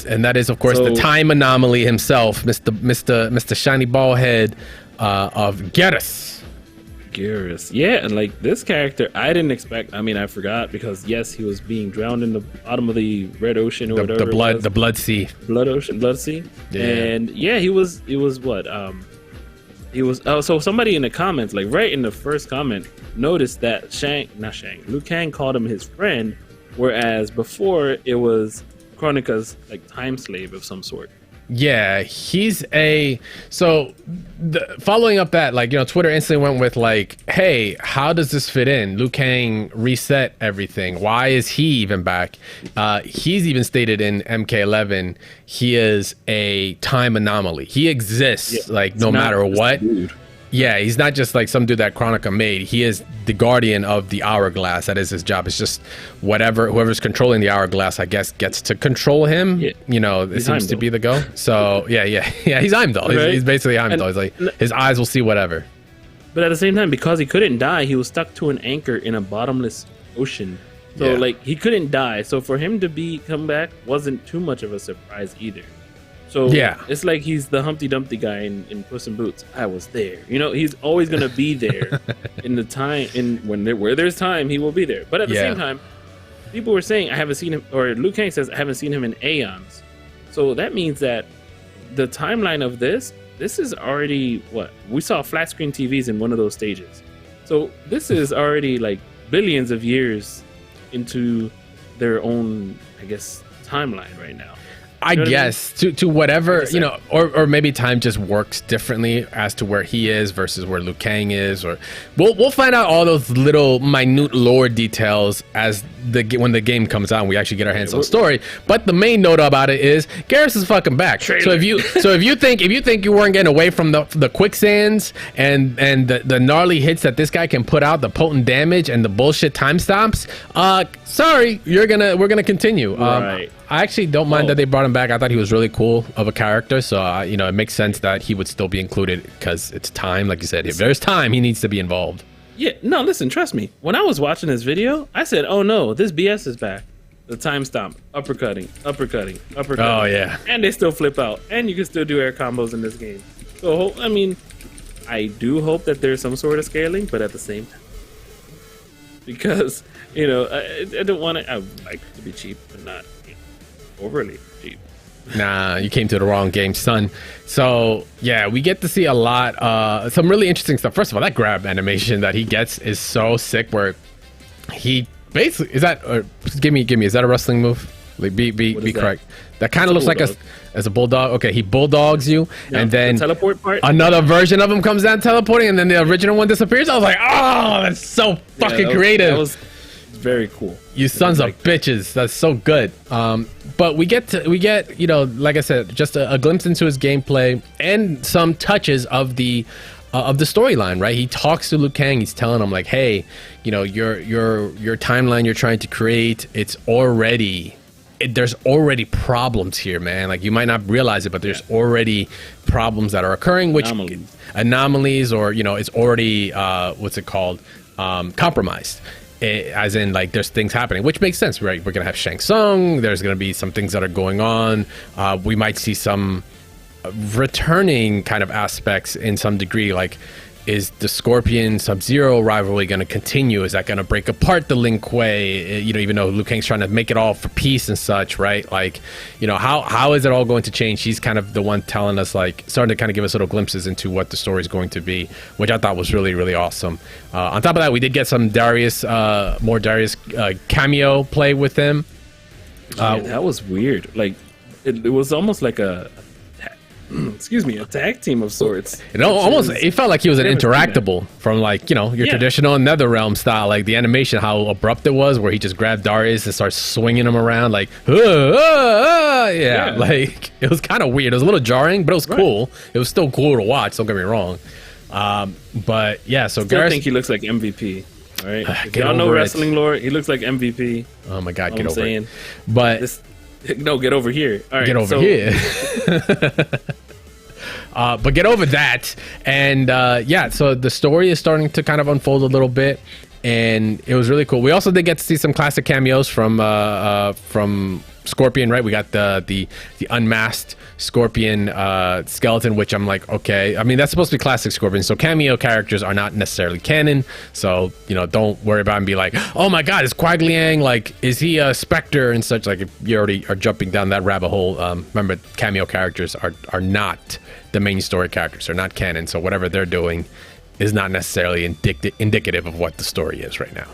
And that is, of course, the time anomaly himself, Mr. Shiny Ballhead of Geras. Geras. Yeah, and like this character, I didn't expect. I mean, I forgot because yes, he was being drowned in the bottom of the Red Ocean or whatever. The blood sea. Blood sea. Yeah. And yeah, he was what? He was. Oh, so somebody in the comments, like right in the first comment, noticed that Liu Kang called him his friend, whereas before it was Kronika's like time slave of some sort. Yeah, he's following up that, like, you know, Twitter instantly went with like, hey, how does this fit in? Liu Kang reset everything. Why is he even back? He's even stated in MK11 he is a time anomaly. He exists, like, no matter what. Yeah, he's not just like some dude that Chronica made. He is the guardian of the hourglass. That is his job. It's just whoever's controlling the hourglass, I guess, gets to control him. Yeah. You know, it seems to be the go. So yeah, he's Heimdall. Right? He's basically Heimdall. He's like, his eyes will see whatever. But at the same time, because he couldn't die, he was stuck to an anchor in a bottomless ocean. So like he couldn't die. So for him to come back wasn't too much of a surprise either. So yeah, it's like he's the Humpty Dumpty guy in Puss in Boots. I was there. You know, he's always gonna be there in the time where there's time, he will be there. But at the same time, people were saying I haven't seen him, or Liu Kang says I haven't seen him in aeons. So that means that the timeline of this is already what we saw flat screen TVs in one of those stages. So this is already like billions of years into their own, I guess, timeline right now. I guess to whatever, you know, or maybe time just works differently as to where he is versus where Liu Kang is, or we'll find out all those little minute lore details as when the game comes out and we actually get our hands on the story. But the main note about it is Geras is fucking back. Trailer. So if you think you weren't getting away from the quicksands and the gnarly hits that this guy can put out, the potent damage and the bullshit time stops, sorry, we're gonna continue. Right. I actually don't mind that they brought him back. I thought he was really cool of a character, so you know, it makes sense that he would still be included because it's time. Like you said, if there's time, he needs to be involved. Yeah, no, listen, trust me. When I was watching this video, I said, "Oh no, this BS is back." The time stomp, uppercutting. Oh yeah, and they still flip out, and you can still do air combos in this game. So I mean, I do hope that there's some sort of scaling, but at the same time, because you know, I don't want to. I would like to be cheap, but not overly cheap. Nah, you came to the wrong game, son. So yeah, we get to see a lot, some really interesting stuff. First of all, that grab animation that he gets is so sick, where he basically is that. Give me. Is that a wrestling move? Like, be correct. That kind of looks like as a bulldog. Okay, he bulldogs you, and then the teleport part. Another version of him comes down teleporting, and then the original one disappears. I was like, oh, that's so fucking creative. That was very cool. You sons of bitches. That's so good. But we get, you know, like I said, just a glimpse into his gameplay and some touches of the storyline, right? He talks to Liu Kang. He's telling him like, hey, you know, your timeline you're trying to create, there's already problems here, man. Like, you might not realize it, but there's already problems that are occurring, which anomalies, or, you know, it's already what's it called, compromised. As in, like, there's things happening, which makes sense, right? We're gonna have Shang Tsung. There's gonna be some things that are going on. We might see some returning kind of aspects in some degree. Like, is the Scorpion Sub-Zero rivalry going to continue? Is that going to break apart the Lin Kuei? You know, even though Liu Kang's trying to make it all for peace and such, right? Like, you know, how is it all going to change? He's kind of the one telling us, like, starting to kind of give us little glimpses into what the story is going to be, which I thought was really, really awesome. On top of that, we did get some more Darius cameo play with him. That was weird. Like, it was almost like a tag team of sorts. It felt like he was an interactable from, like, you know, your traditional NetherRealm style, like the animation, how abrupt it was, where he just grabbed Darius and starts swinging him around, like, like, it was kind of weird. It was a little jarring, but it was cool. It was still cool to watch, don't get me wrong. But yeah, so I think he looks like MVP. All right, if y'all know wrestling lore, he looks like MVP. Oh my god, get over it. But No, get over here. All right, get over here. But get over that. And yeah, so the story is starting to kind of unfold a little bit, and it was really cool. We also did get to see some classic cameos from Scorpion, right? We got the unmasked Scorpion skeleton, which I'm like, okay. I mean, that's supposed to be classic Scorpion, so cameo characters are not necessarily canon. So, you know, don't worry about it and be like, oh my god, is Quag Liang, like, is he a Spectre and such? Like, if you already are jumping down that rabbit hole, remember, cameo characters are not the main story characters. They're not canon, so whatever they're doing is not necessarily indicative of what the story is right now.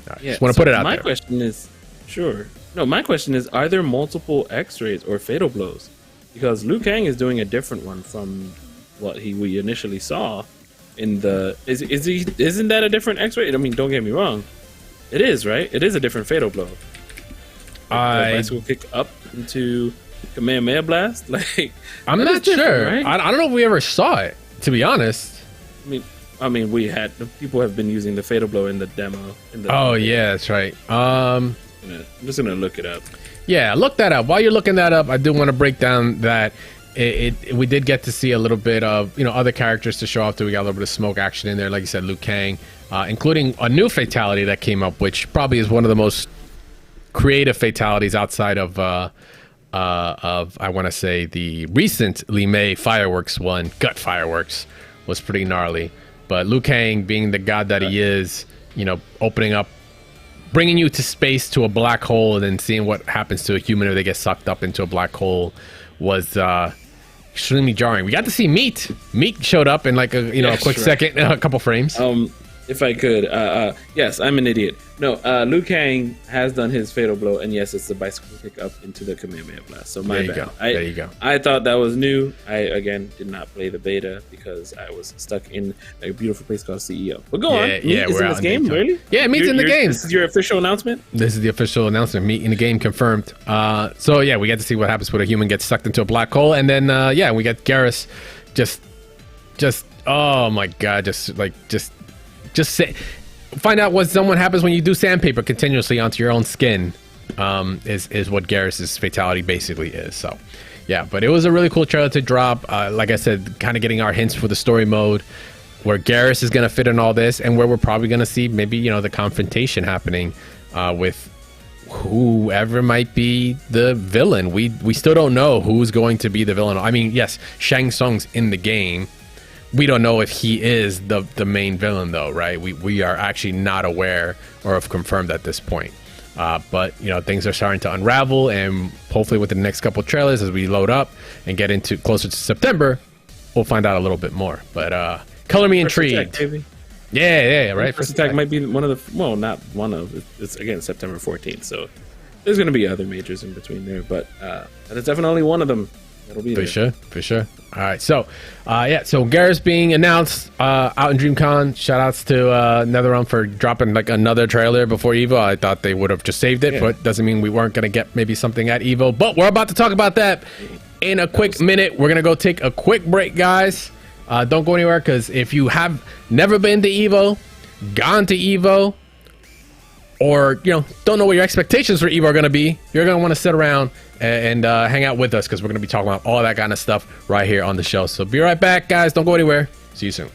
Yeah, just want to put it out there. My question is, sure. No, my question is, are there multiple X-rays or fatal blows? Because Liu Kang is doing a different one from what we initially saw in the. Isn't that a different X-ray? I mean, don't get me wrong, it is, right? It is a different fatal blow. Bicycle kick up into Kamehameha blast. Like, I'm not sure. Right? I don't know if we ever saw it, to be honest. I mean, we had people have been using the fatal blow in the demo. Yeah, that's right. I'm just gonna look it up. Yeah, look that up. While you're looking that up, I do want to break down that we did get to see a little bit of, you know, other characters to show off too. We got a little bit of smoke action in there, like you said, Liu Kang, including a new fatality that came up, which probably is one of the most creative fatalities outside of I want to say the recent Li Mei fireworks one. Gut fireworks was pretty gnarly, but Liu Kang, being the god that he is, you know, opening up, bringing you to space, to a black hole, and then seeing what happens to a human if they get sucked up into a black hole was extremely jarring. We got to see Meat. Meat showed up in like a quick second, a couple frames. If I could, yes, I'm an idiot. No, Liu Kang has done his fatal blow, and yes, it's the bicycle kick up into the Kamehameha blast. So my bad. There you go. I thought that was new. I again did not play the beta because I was stuck in a beautiful place called CEO. But go on. Yeah, Meat is in this game, really? Yeah, Meat's in the game. This is your official announcement? This is the official announcement. Meat in the game confirmed. So yeah, we get to see what happens when a human gets sucked into a black hole, and then we got Geras just oh my god, just say, find out what happens when you do sandpaper continuously onto your own skin, is what Garrus's fatality basically is. So yeah, but it was a really cool trailer to drop. Like I said, kind of getting our hints for the story mode, where Geras is going to fit in all this, and where we're probably going to see maybe, you know, the confrontation happening with whoever might be the villain. We still don't know who's going to be the villain. I mean, yes, Shang Tsung's in the game. We don't know if he is the main villain, though, right? We are actually not aware or have confirmed at this point. But, you know, things are starting to unravel, and hopefully within the next couple trailers, as we load up and get into closer to September, we'll find out a little bit more. But color me intrigued. First Attack, yeah, right. First Attack might be one of the, well, not one of, it's again September 14th, so there's going to be other majors in between there, but it's definitely one of them. It'll be for sure. All right, so so Geras being announced out in DreamCon. Shout outs to NetherRealm for dropping like another trailer before EVO. I thought they would have just saved it, but doesn't mean we weren't gonna get maybe something at EVO. But we're about to talk about that in a quick minute. We're gonna go take a quick break, guys. Don't go anywhere, because if you have never been to EVO, gone to EVO, or, you know, don't know what your expectations for EVO are going to be, you're going to want to sit around and hang out with us, because we're going to be talking about all that kind of stuff right here on the show. So be right back, guys. Don't go anywhere. See you soon.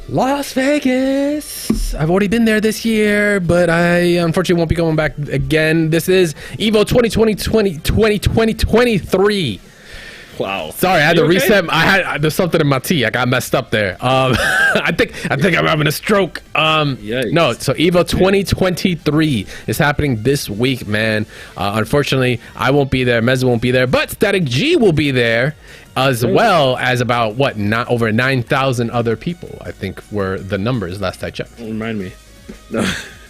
Las Vegas. I've already been there this year, but I unfortunately won't be going back again. This is EVO 2023. Wow. Sorry, I had to reset. There's something in my tea. I got messed up there. I think I'm having a stroke. No, so EVO 2023 is happening this week, man. Unfortunately, I won't be there. Mez won't be there, but Static G will be there, as well as about not over 9,000 other people. I think were the numbers last I checked. Don't remind me. No.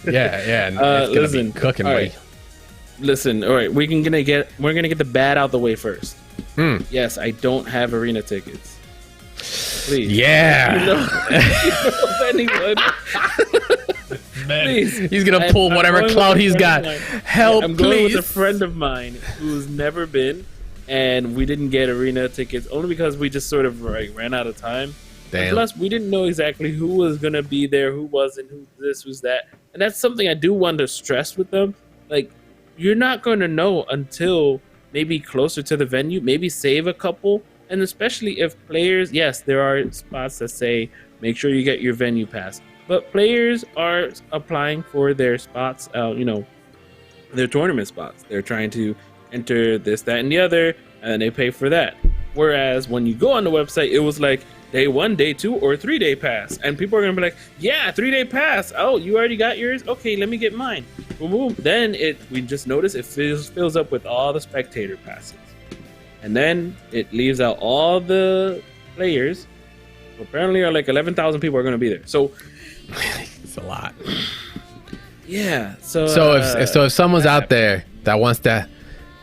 yeah. It's gonna be cooking, buddy. Listen, all right. We're gonna get the bad out the way first. Yes, I don't have arena tickets. Please. Yeah. You know of anyone Please. He's gonna pull whatever clout he's got. Help, I'm going please. with a friend of mine who's never been, and we didn't get arena tickets only because we just sort of ran out of time. Damn. Plus, we didn't know exactly who was gonna be there, who wasn't, who this was that, and that's something I do want to stress with them. Like, you're not going to know until maybe closer to the venue. Maybe save a couple, and especially if players. Yes, there are spots that say make sure you get your venue pass, but players are applying for their spots. Their tournament spots. They're trying to enter this, that, and the other, and they pay for that. Whereas when you go on the website, it was like day 1, day 2, or 3-day pass, and people are gonna be like, "Yeah, 3-day pass. Oh, you already got yours? Okay, let me get mine." Boom, boom. Then we just notice it fills up with all the spectator passes, and then it leaves out all the players. Apparently, are like 11,000 people are gonna be there. So it's a lot. Yeah. So if someone's out there that wants to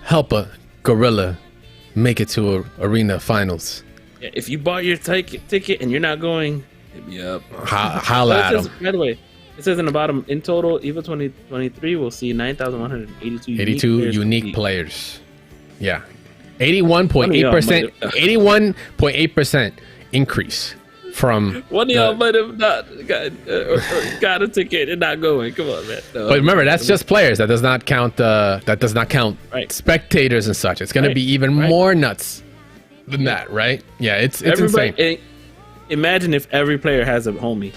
help a gorilla make it to a arena finals, if you bought your ticket and you're not going, hit me up. Holla at them. By the way, it says in the bottom, in total, EVO 2023 will see 9,182 unique players. Yeah. 81.8%. 81.8% increase from. One of y'all might have not got a ticket and not going. Come on, man. No, but remember, that's just players. That does not count. Right. Spectators and such. It's going to be even more nuts than that, right? Yeah, it's insane. Imagine if every player has a homie,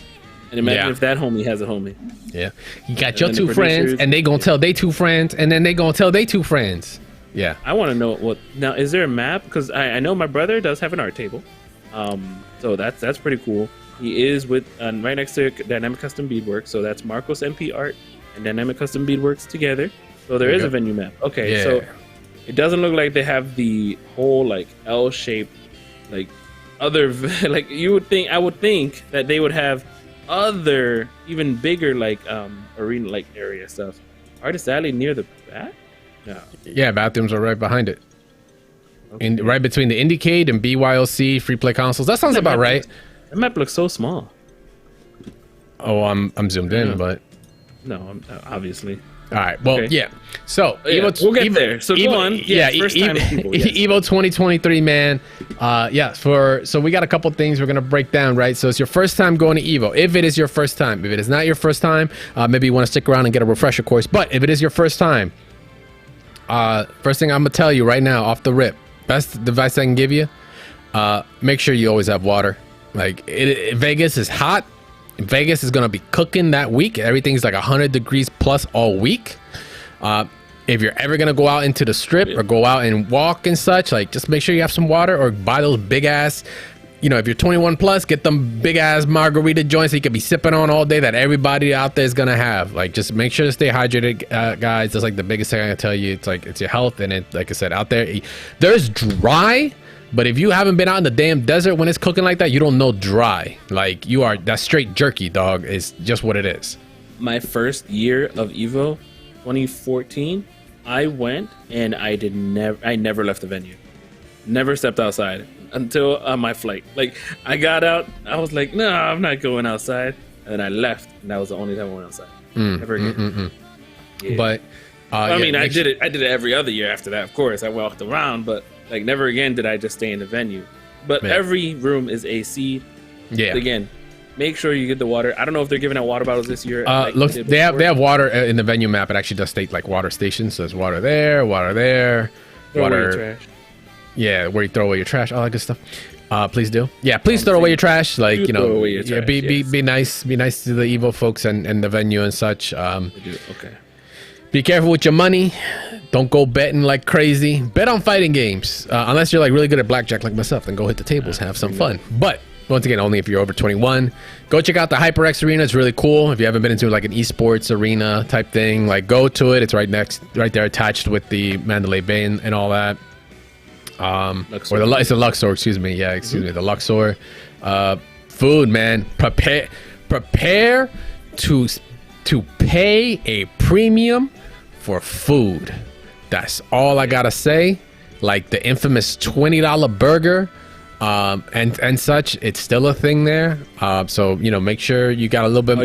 and imagine if that homie has a homie. Yeah, you got your 2 friends, and they gonna tell they 2 friends, and then they gonna tell they 2 friends. Yeah, I want to know what now. Is there a map? Because I know my brother does have an art table, so that's pretty cool. He is with right next to Dynamic Custom Beadworks, so that's Marcos MP Art and Dynamic Custom Beadworks together. So there is a venue map. Okay, so it doesn't look like they have the whole like L-shaped, like other like you would think. I would think that they would have other even bigger like arena like area stuff. Artist Alley near the back. No. Yeah, bathrooms are right behind it. Okay. Right between the Indiecade and BYOC free play consoles. That sounds about right. That map looks so small. Oh, I'm zoomed in, but no, obviously. All right. Well, yeah. So we'll get there. So go on. Yeah, EVO 2023, man. So we got a couple things we're gonna break down, right? So it's your first time going to EVO. If it is your first time, if it is not your first time, maybe you want to stick around and get a refresher course. But if it is your first time, first thing I'm gonna tell you right now, off the rip, best advice I can give you: make sure you always have water. Like Vegas is hot. Vegas is gonna be cooking that week. Everything's like 100 degrees plus all week. If you're ever gonna go out into the strip or go out and walk and such, like just make sure you have some water or buy those big ass. If you're 21 plus, get them big ass margarita joints that you can be sipping on all day that everybody out there is gonna have. Like just make sure to stay hydrated, guys. That's like the biggest thing I can tell you. It's like it's your health, and it, like I said, out there, there's dry. But if you haven't been out in the damn desert when it's cooking like that, you don't know dry. Like that's straight jerky, dog. It's just what it is. My first year of EVO, 2014, I went and I never left the venue. Never stepped outside until on my flight. Like I got out, I was like, no, I'm not going outside. And then I left, and that was the only time I went outside. Never again. Yeah. But I did it every other year after that, of course. I walked around, but like never again did I just stay in the venue. But every room is AC. Yeah. But again, make sure you get the water. I don't know if they're giving out water bottles this year. Look, they have water in the venue map. It actually does state like water stations. So there's water there, water. Trash. Yeah, where you throw away your trash, all that good stuff. Please do. Yeah, please throw away your trash. Like trash, be nice. Be nice to the EVO folks and the venue and such. Okay. Be careful with your money. Don't go betting like crazy. Bet on fighting games. Unless you're like really good at blackjack like myself, then go hit the tables, have some fun. But once again, only if you're over 21. Go check out the HyperX Arena. It's really cool. If you haven't been into like an esports arena type thing, like go to it. It's right there attached with the Mandalay Bay and all that. Luxor. Or it's a Luxor, excuse me. Yeah, excuse me. The Luxor. Food, man. Prepare to pay a premium for food. That's all I gotta say. Like the infamous $20 burger and such. It's still a thing there. So make sure you got a little bit.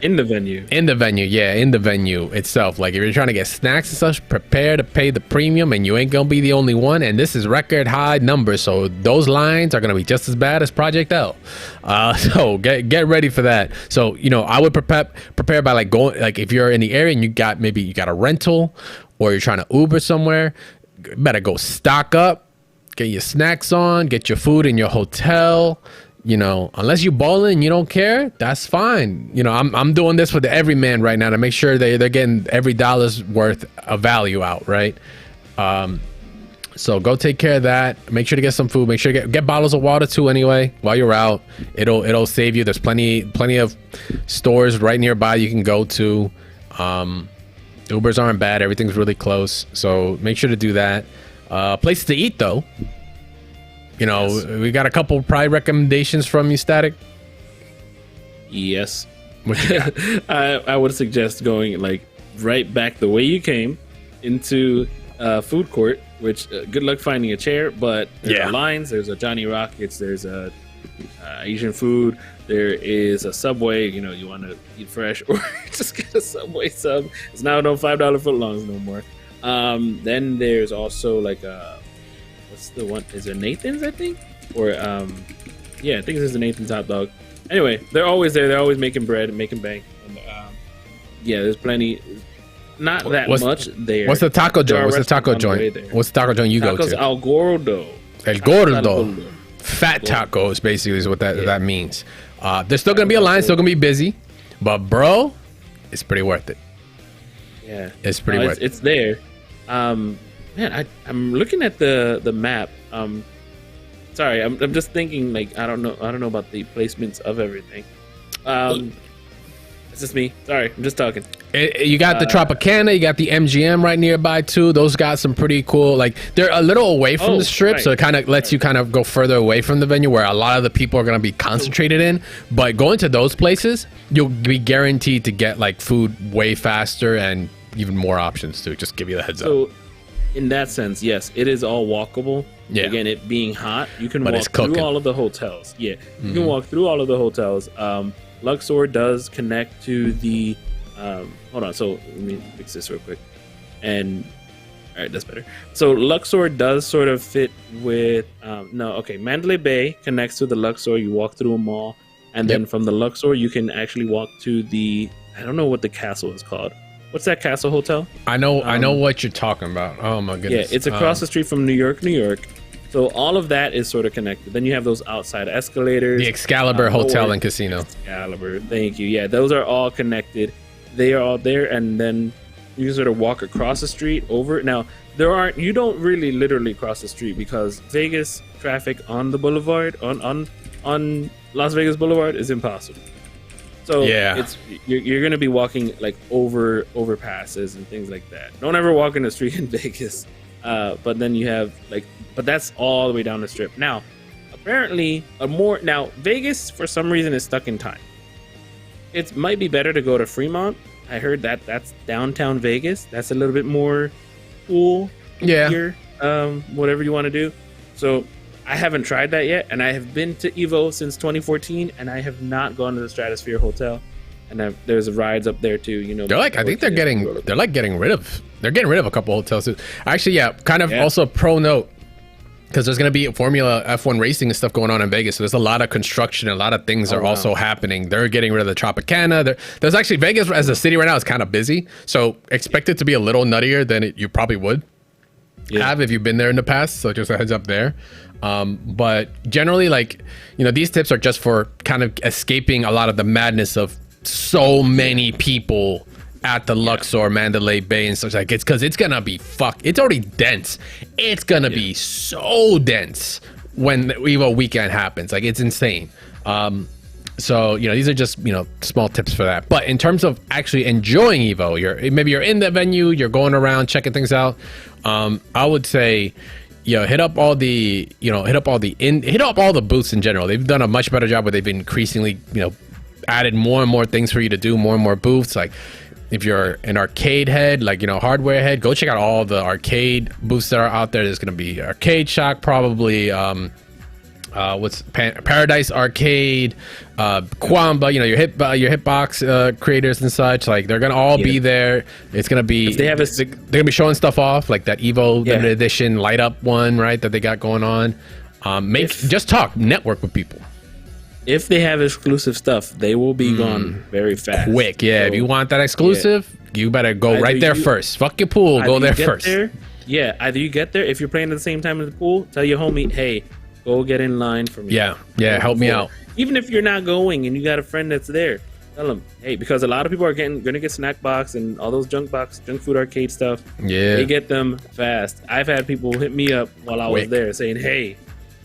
In the venue. In the venue, yeah, in the venue itself. Like if you're trying to get snacks and such, prepare to pay the premium, and you ain't gonna be the only one. And this is record high numbers, so those lines are gonna be just as bad as Project L. So get ready for that. So I would prepare by like going, like if you're in the area and you got a rental or you're trying to Uber somewhere, better go stock up, get your snacks on, get your food in your hotel. Unless you balling and you don't care, that's fine. I'm doing this for the everyman right now to make sure they're getting every dollar's worth of value out, right? So go take care of that. Make sure to get some food. Make sure to get bottles of water too. Anyway, while you're out, it'll save you. There's plenty of stores right nearby you can go to. Ubers aren't bad. Everything's really close. So make sure to do that. Places to eat though. Yes. We got a couple pride recommendations from you, Static. Yes. What you got? I would suggest going like right back the way you came into food court, which good luck finding a chair, but there are lines. There's a Johnny Rockets, there's a Asian food, there is a Subway. You want to eat fresh, or just get a Subway sub. It's now no $5 footlongs no more. Then there's also like what's the one? Is it Nathan's, I think? Or I think this is the Nathan's hot dog. Anyway, they're always there. They're always making bread and making bank. And, there's plenty. Not that much there. What's the taco joint? What's the taco joint? What's the taco joint you go to? Al Gordo. El Gordo. Fat tacos, basically, is what that means. There's still going to be a line, still going to be busy. But, bro, it's pretty worth it. Yeah. It's pretty worth it. It's there. Man, I'm looking at the map. Sorry, I'm just thinking, like, I don't know about the placements of everything. It's just me. Sorry, I'm just talking. You got the Tropicana, you got the MGM right nearby too. Those got some pretty cool, like they're a little away from the strip, so it kind of lets you kind of go further away from the venue where a lot of the people are going to be concentrated in. But going to those places, you'll be guaranteed to get like food way faster and even more options too. Just give you the heads up. So in that sense, yes, it is all walkable. Yeah. Again, it being hot, you can walk through all of the hotels. Yeah, you can walk through all of the hotels. Luxor does connect to the hold on, so let me fix this real quick. And all right, that's better. So Luxor does sort of fit with Mandalay Bay connects to the Luxor. You walk through a mall, and then from the Luxor you can actually walk to the, I don't know what the castle is called. What's that castle hotel? I know what you're talking about. Oh my goodness. Yeah, it's across the street from New York. So all of that is sort of connected. Then you have those outside escalators. The Excalibur Hotel and Casino. Excalibur, thank you. Yeah, those are all connected. They are all there, and then you can sort of walk across the street over. Now, you don't really literally cross the street because Vegas traffic on the boulevard, on Las Vegas Boulevard is impossible. So you're going to be walking like over overpasses and things like that. Don't ever walk in the street in Vegas. But then you have but that's all the way down the strip. Now, apparently, Vegas for some reason is stuck in time. It might be better to go to Fremont. I heard that's downtown Vegas. That's a little bit more cool. Yeah. Here, whatever you want to do. So I haven't tried that yet, and I have been to EVO since 2014, and I have not gone to the Stratosphere Hotel. And there's rides up there too. They're like, I think they're getting rid of a couple hotels too. Actually, also pro note, because there's going to be Formula F1 racing and stuff going on in Vegas. So there's a lot of construction and a lot of things are also happening. They're getting rid of the Tropicana. There's actually Vegas as a city right now is kind of busy. So expect it to be a little nuttier than you probably would have if you've been there in the past. So just a heads up there. But generally, these tips are just for kind of escaping a lot of the madness of so many people at the Luxor, Mandalay Bay and such. It's because it's gonna be it's already dense. It's gonna be so dense when the EVO weekend happens. It's insane. So these are just small tips for that. But in terms of actually enjoying EVO, you're in the venue, you're going around checking things out. I would say hit up all the booths in general. They've done a much better job where they've increasingly added more and more things for you to do, more and more booths. Like if you're an arcade head, hardware head, go check out all the arcade booths that are out there. There's going to be Arcade Shock, probably Paradise Arcade, Kwamba, you know, your hitbox creators and such. Like they're gonna all be there. It's gonna be they're gonna be showing stuff off, like that EVO limited edition light up one, right, that they got going on. Just talk, network with people. If they have exclusive stuff, they will be gone very fast. Quick, yeah. So, if you want that exclusive, you better go right there first. Fuck your pool, go there first. Either you get there, if you're playing at the same time as the pool, tell your homie, hey, go get in line for me. Yeah, help me out. Even if you're not going and you got a friend that's there, tell them, hey, because a lot of people are gonna get snack box and all those junk food arcade stuff. Yeah, they get them fast. I've had people hit me up while I was there saying, hey,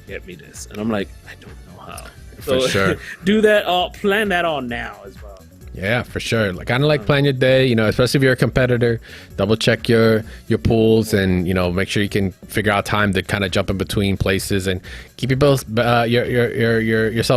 get me this, and I'm like, I don't know how. So for sure. Do that all, plan that all now as well. Yeah, for sure. Like kind of like plan your day, you know, especially if you're a competitor, double check your pools and, you know, make sure you can figure out time to kind of jump in between places and keep yourself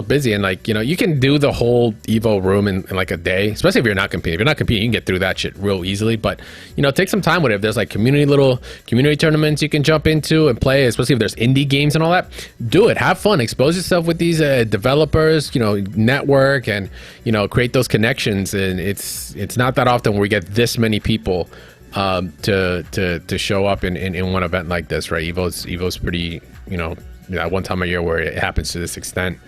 busy. And like, you know, you can do the whole EVO room in like a day, especially if you're not competing. If you're not competing, you can get through that shit real easily. But, you know, take some time with it. If there's like community tournaments you can jump into and play, especially if there's indie games and all that, do it. Have fun. Expose yourself with these developers, you know, network and, you know, create those connections. And it's not that often where we get this many people to show up in one event like this, right? EVO's pretty, you know, that one time a year where it happens to this extent.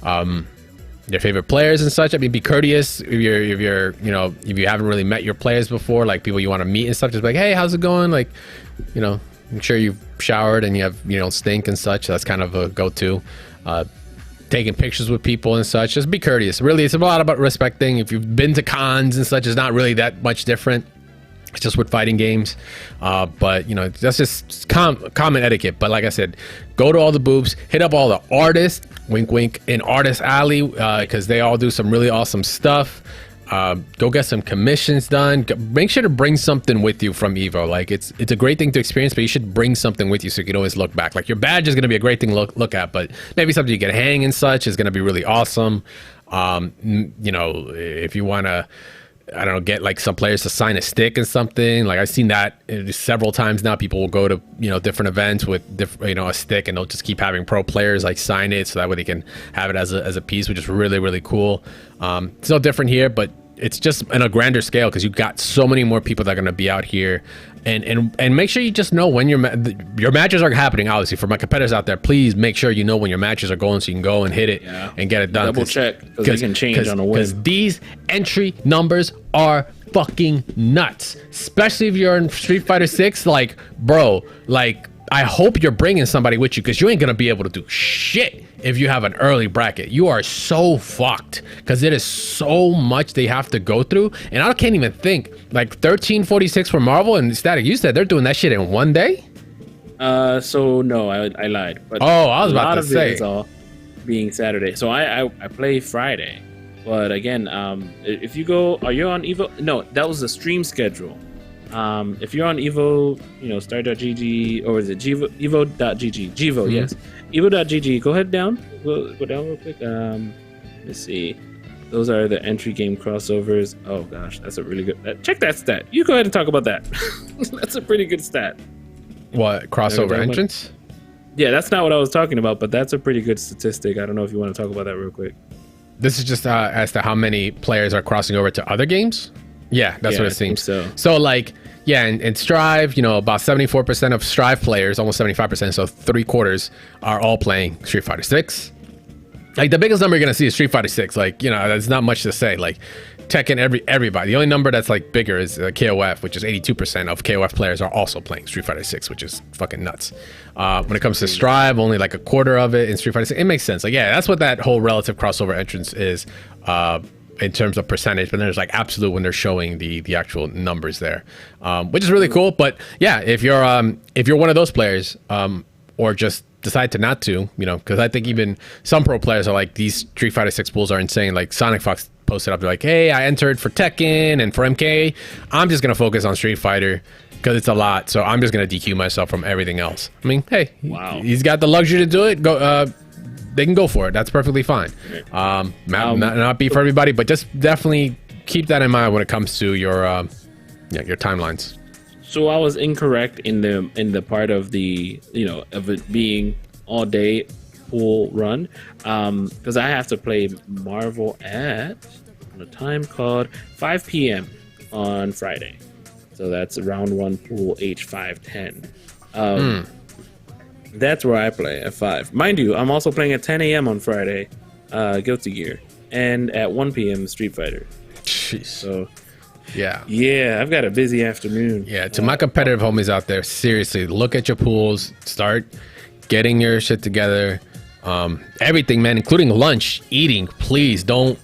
Your favorite players and such, I mean, be courteous if you're you know, if you haven't really met your players before, like people you want to meet and stuff, just be like, hey, how's it going? Like, you know, make sure you've showered and you have, you know, stink and such. That's kind of a go-to. Taking pictures with people and such, just be courteous. Really, it's a lot about respecting. If you've been to cons and such, it's not really that much different. It's just with fighting games. But, you know, that's just common etiquette. But like I said, go to all the booths, hit up all the artists, wink, wink, in Artist Alley, because they all do some really awesome stuff. Go get some commissions done. Make sure to bring something with you from EVO. Like it's a great thing to experience, but you should bring something with you so you can always look back. Like your badge is going to be a great thing to look at, but maybe something you can hang and such is going to be really awesome. You know, if you want to, I don't know, get like some players to sign a stick and something. Like I've seen that several times now. People will go to, you know, different events with you know, a stick, and they'll just keep having pro players like sign it so that way they can have it as a piece, which is really, really cool. It's no different here, but it's just on a grander scale because you've got so many more people that are going to be out here, and make sure you just know when your matches are happening. Obviously, for my competitors out there, please make sure you know when your matches are going so you can go and hit it and get it done. Double check because they can change on a whim. Because these entry numbers are fucking nuts, especially if you're in Street Fighter 6. Like, bro, like I hope you're bringing somebody with you because you ain't gonna be able to do shit if you have an early bracket. You are so fucked because it is so much they have to go through, and I can't even think. Like 1346 for Marvel and Static, you said they're doing that shit in one day. So no, I lied. But I was about to say it's all being Saturday. So I play Friday, but again, if you go, are you on EVO? No, that was the stream schedule. If you're on EVO, you know, star.gg, or is it evo.gg? Gevo, yes. evo.gg, go ahead down. Go down real quick. Let's see. Those are the entry game crossovers. Oh gosh, that's a really good. Check that stat. You go ahead and talk about that. That's a pretty good stat. What, crossover entrance? Yeah, that's not what I was talking about, but that's a pretty good statistic. I don't know if you want to talk about that real quick. This is just as to how many players are crossing over to other games. Yeah, that's what it seems. So like, yeah, in Strive, you know, about 74% of Strive players, almost 75%, so 3/4 are all playing Street Fighter 6. Like the biggest number you're gonna see is Street Fighter 6. Like, you know, that's not much to say. Like Tekken, everybody. The only number that's like bigger is KOF, which is 82% of KOF players are also playing Street Fighter 6, which is fucking nuts. When it comes to Strive, only like 1/4 of it in Street Fighter 6. It makes sense. Like, yeah, that's what that whole relative crossover entrance is. In terms of percentage, but then there's like absolute when they're showing the actual numbers there, which is really cool. But yeah, if you're one of those players, or just decide to not to, you know, because I think even some pro players are like, these Street Fighter 6 pools are insane. Like Sonic Fox posted up, they're like, hey, I entered for Tekken and for MK. I'm just gonna focus on Street Fighter because it's a lot, so I'm just gonna DQ myself from everything else. I mean, hey, he's got the luxury to do it. Go. They can go for it. That's perfectly fine. Not be for everybody, but just definitely keep that in mind when it comes to your timelines. So I was incorrect in the part of the, you know, of it being all day pool run, because I have to play Marvel at a time called 5 p.m. on Friday. So that's round 1 pool H510. That's where I play at 5. Mind you, I'm also playing at 10 a.m. on Friday, Guilty Gear, and at 1 p.m. Street Fighter. Jeez. So yeah, I've got a busy afternoon. Yeah, to my competitive homies out there, seriously, look at your pools, start getting your shit together. Everything, man, including lunch, eating. Please don't.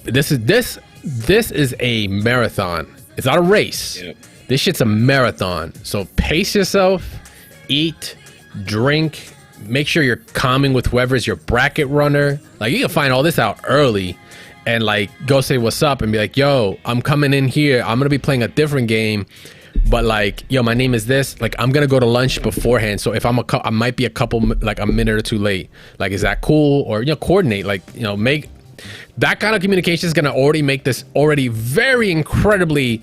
This is a marathon. It's not a race. Yep. This shit's a marathon. So pace yourself, eat, drink, make sure you're calming with whoever's your bracket runner. Like, you can find all this out early and like go say what's up and be like, yo, I'm coming in here. I'm gonna be playing a different game, but like, yo, my name is this. Like, I'm gonna go to lunch beforehand. So if I might be a minute or two late. Like, is that cool? Or, you know, coordinate. Like, you know, make that kind of communication is gonna already make this already very incredibly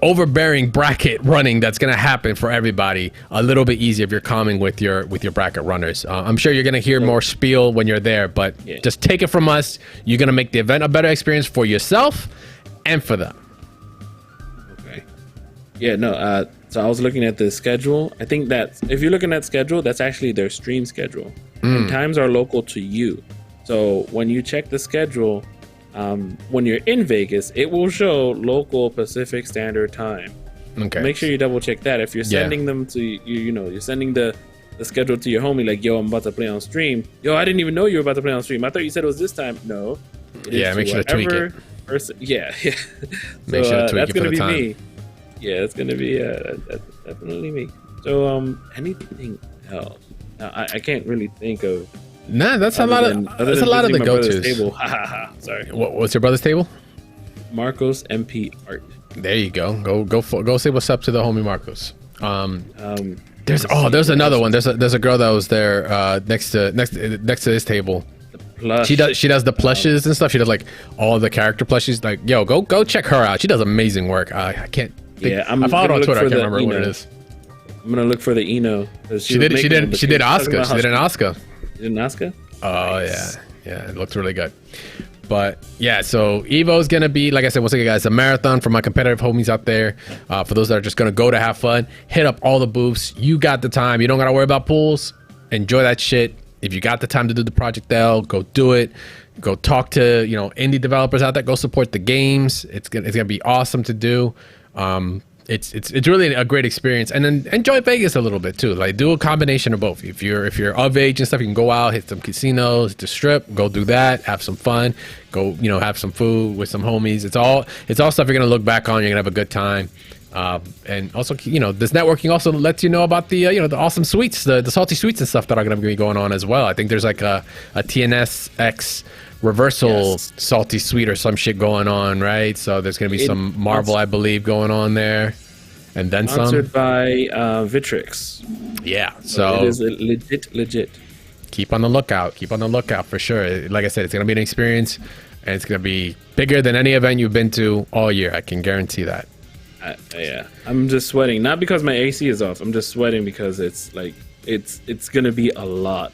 overbearing bracket running that's gonna happen for everybody a little bit easier if you're calming with your bracket runners. I'm sure you're gonna hear more spiel when you're there, but just take it from us, you're gonna make the event a better experience for yourself and for them. Okay. Yeah, no, so I was looking at the schedule. I think that if you're looking at schedule, that's actually their stream schedule. And times are local to you. So when you check the schedule, when you're in Vegas, it will show local Pacific Standard Time. Okay. Make sure you double check that. If you're sending them to you're sending the schedule to your homie, like, yo, I'm about to play on stream. Yo, I didn't even know you were about to play on stream. I thought you said it was this time. No. Make sure to tweak it. Make sure to tweak that's gonna be me. Yeah, it's gonna be that's definitely me. So anything else? I can't really think of. Nah, that's a lot of the go-tos. Sorry. What's your brother's table? Marcos MP Art. There you go. Go say what's up to the homie Marcos. There's another one. There's a girl that was there next to this table. She does the plushes and stuff. She does like all the character plushes. Like, yo, go check her out. She does amazing work. I can't think, I followed her on Twitter. I can't remember what it is. I'm gonna look for the Eno. She did Asuka. She did an Asuka. You did an Asuka? Oh, nice. Yeah, it looked really good. But yeah, so EVO is gonna be, like I said, once again, guys, a marathon for my competitive homies out there. For those that are just gonna go to have fun, hit up all the booths. You got the time. You don't gotta worry about pools. Enjoy that shit. If you got the time to do the Project L, go do it. Go talk to indie developers out there. Go support the games. It's gonna be awesome to do. It's really a great experience, and then enjoy Vegas a little bit too. Like, do a combination of both. If you're of age and stuff, you can go out, hit some casinos, hit the strip, go do that, have some fun, go have some food with some homies. It's all stuff you're gonna look back on. You're gonna have a good time, and also this networking also lets you know about the the awesome sweets, the salty sweets and stuff that are gonna be going on as well. I think there's like a TNSX reversal salty sweet or some shit going on, right? So there's gonna be some Marvel, I believe, going on there, and then sponsored by Vitrix. Yeah, so it is legit. Keep on the lookout for sure. Like I said, it's gonna be an experience, and it's gonna be bigger than any event you've been to all year. I can guarantee that. I'm just sweating, not because my AC is off. I'm just sweating because it's gonna be a lot.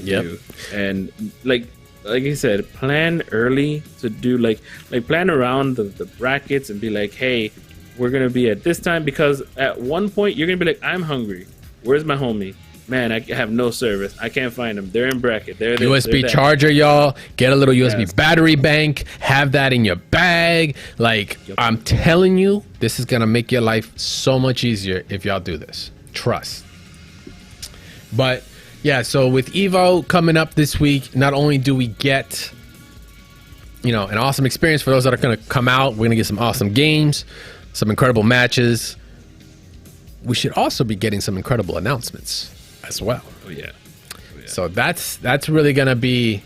Yep. And like you said, plan early to do like plan around the brackets and be like, hey, we're gonna be at this time, because at one point you're gonna be like, I'm hungry. Where's my homie? Man, I have no service. I can't find them. They're in bracket. They're USB charger, y'all. Get a little USB battery bank. Have that in your bag. Like, I'm telling you, this is gonna make your life so much easier if y'all do this. Trust. But yeah, so with EVO coming up this week, not only do we get an awesome experience for those that are going to come out, we're going to get some awesome games, some incredible matches. We should also be getting some incredible announcements as well. Oh yeah. So that's really going to be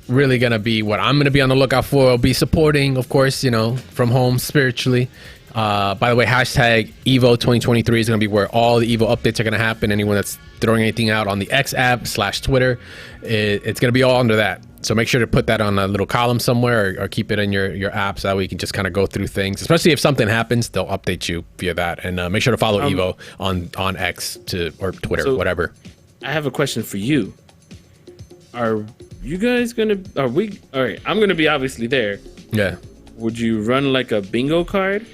really going to be what I'm going to be on the lookout for. I'll be supporting, of course, from home spiritually. By the way, hashtag EVO 2023 is going to be where all the EVO updates are going to happen. Anyone that's throwing anything out on the X app /Twitter, it's going to be all under that. So make sure to put that on a little column somewhere, or keep it in your app, so that way you can just kind of go through things. Especially if something happens, they'll update you via that. And make sure to follow EVO on X or Twitter, whatever. I have a question for you. Are you guys gonna? Are we? All right, I'm gonna be obviously there. Yeah. Would you run like a bingo card?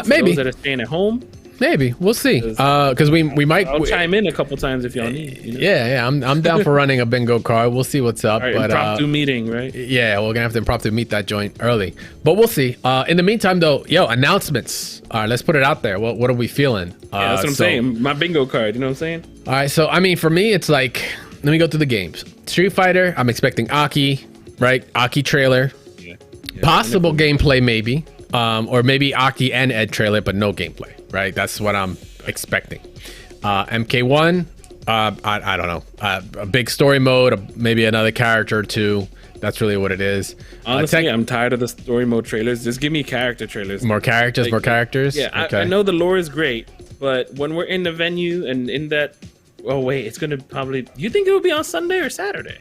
Maybe. Those that are staying at home. Maybe we'll see. Because we might. I'll chime in a couple times if y'all need. You know? Yeah. I'm down for running a bingo card. We'll see what's up. All right, but impromptu meeting, right? Yeah, we're gonna have to impromptu meet that joint early. But we'll see. In the meantime, though, announcements. All right, let's put it out there. What are we feeling? Yeah, that's what I'm saying. My bingo card. You know what I'm saying? All right. So I mean, for me, it's like, let me go through the games. Street Fighter. I'm expecting Aki. Right. Aki trailer. Yeah. Possible gameplay maybe. Or maybe Aki and Ed trailer, but no gameplay. Right. That's what I'm expecting. MK1. I don't know. A big story mode. Maybe another character or two. That's really what it is. Honestly, I'm tired of the story mode trailers. Just give me character trailers. More characters, like, more characters? Yeah, okay. I know the lore is great, but when we're in the venue and in that... Oh, wait, it's going to probably... You think it will be on Sunday or Saturday?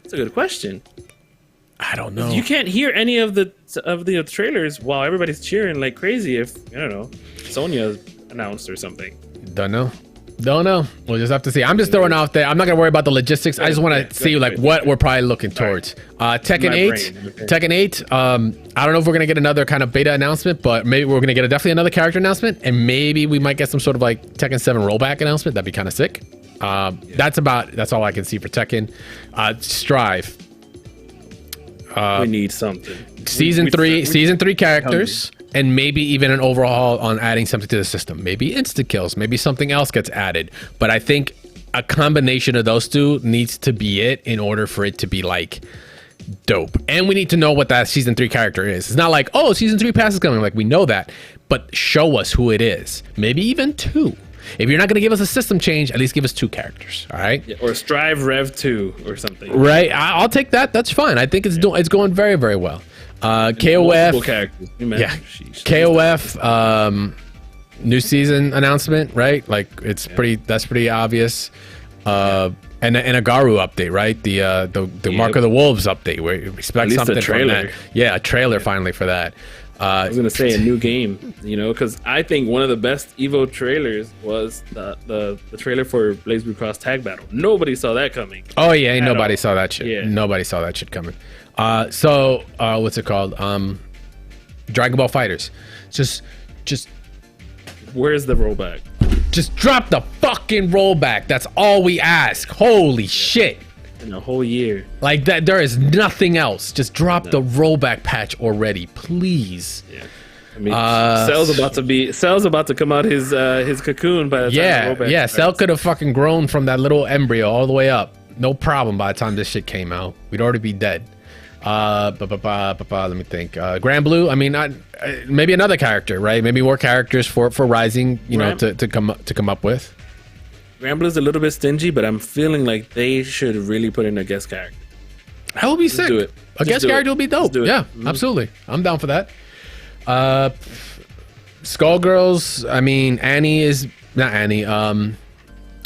That's a good question. I don't know. You can't hear any of the trailers while everybody's cheering like crazy if, I don't know, Sonya's announced or something. Don't know. We'll just have to see. I'm just throwing out there. I'm not gonna worry about the logistics. I just want to see like what we're probably looking towards. Tekken 8. Okay. Tekken 8. I don't know if we're gonna get another kind of beta announcement, but maybe we're gonna get definitely another character announcement, and maybe we might get some sort of like Tekken 7 rollback announcement. That'd be kind of sick. That's all I can see for Tekken. Strive. We need something. Season 3 characters. And maybe even an overhaul on adding something to the system. Maybe insta kills. Maybe something else gets added. But I think a combination of those two needs to be it in order for it to be like dope. And we need to know what that season 3 character is. It's not like, oh, season 3 pass is coming. Like, we know that. But show us who it is. Maybe even 2. If you're not going to give us a system change, at least give us 2 characters. All right. Yeah, or Strive Rev 2 or something. Right. I'll take that. That's fine. I think it's going very, very well. KOF. Yeah. KOF. New season announcement, right? Like that's pretty obvious. And an Agaru update, right? The Mark of the Wolves update. We expect something from that. Yeah, a trailer finally for that. I was gonna say a new game, because I think one of the best EVO trailers was the trailer for Blaze Blue Cross Tag Battle. Nobody saw that coming. Oh yeah, nobody saw that shit. Yeah. Nobody saw that shit coming. So what's it called? Dragon Ball Fighters. Just where's the rollback? Just drop the fucking rollback. That's all we ask. Holy shit. In a whole year. Like that, there is nothing else. Just drop the rollback patch already, please. Yeah. I mean, Cell's about to come out his cocoon by the time the rollback starts. Cell could have fucking grown from that little embryo all the way up. No problem by the time this shit came out. We'd already be dead. Let me think. Grand Blue. I mean, maybe another character, right? Maybe more characters for Rising, to come up with. Grand Blue's a little bit stingy, but I'm feeling like they should really put in a guest character. That would be sick. Do it. A guest character would be dope. Yeah, absolutely. I'm down for that. Skullgirls. I mean, Annie is not Annie. Oh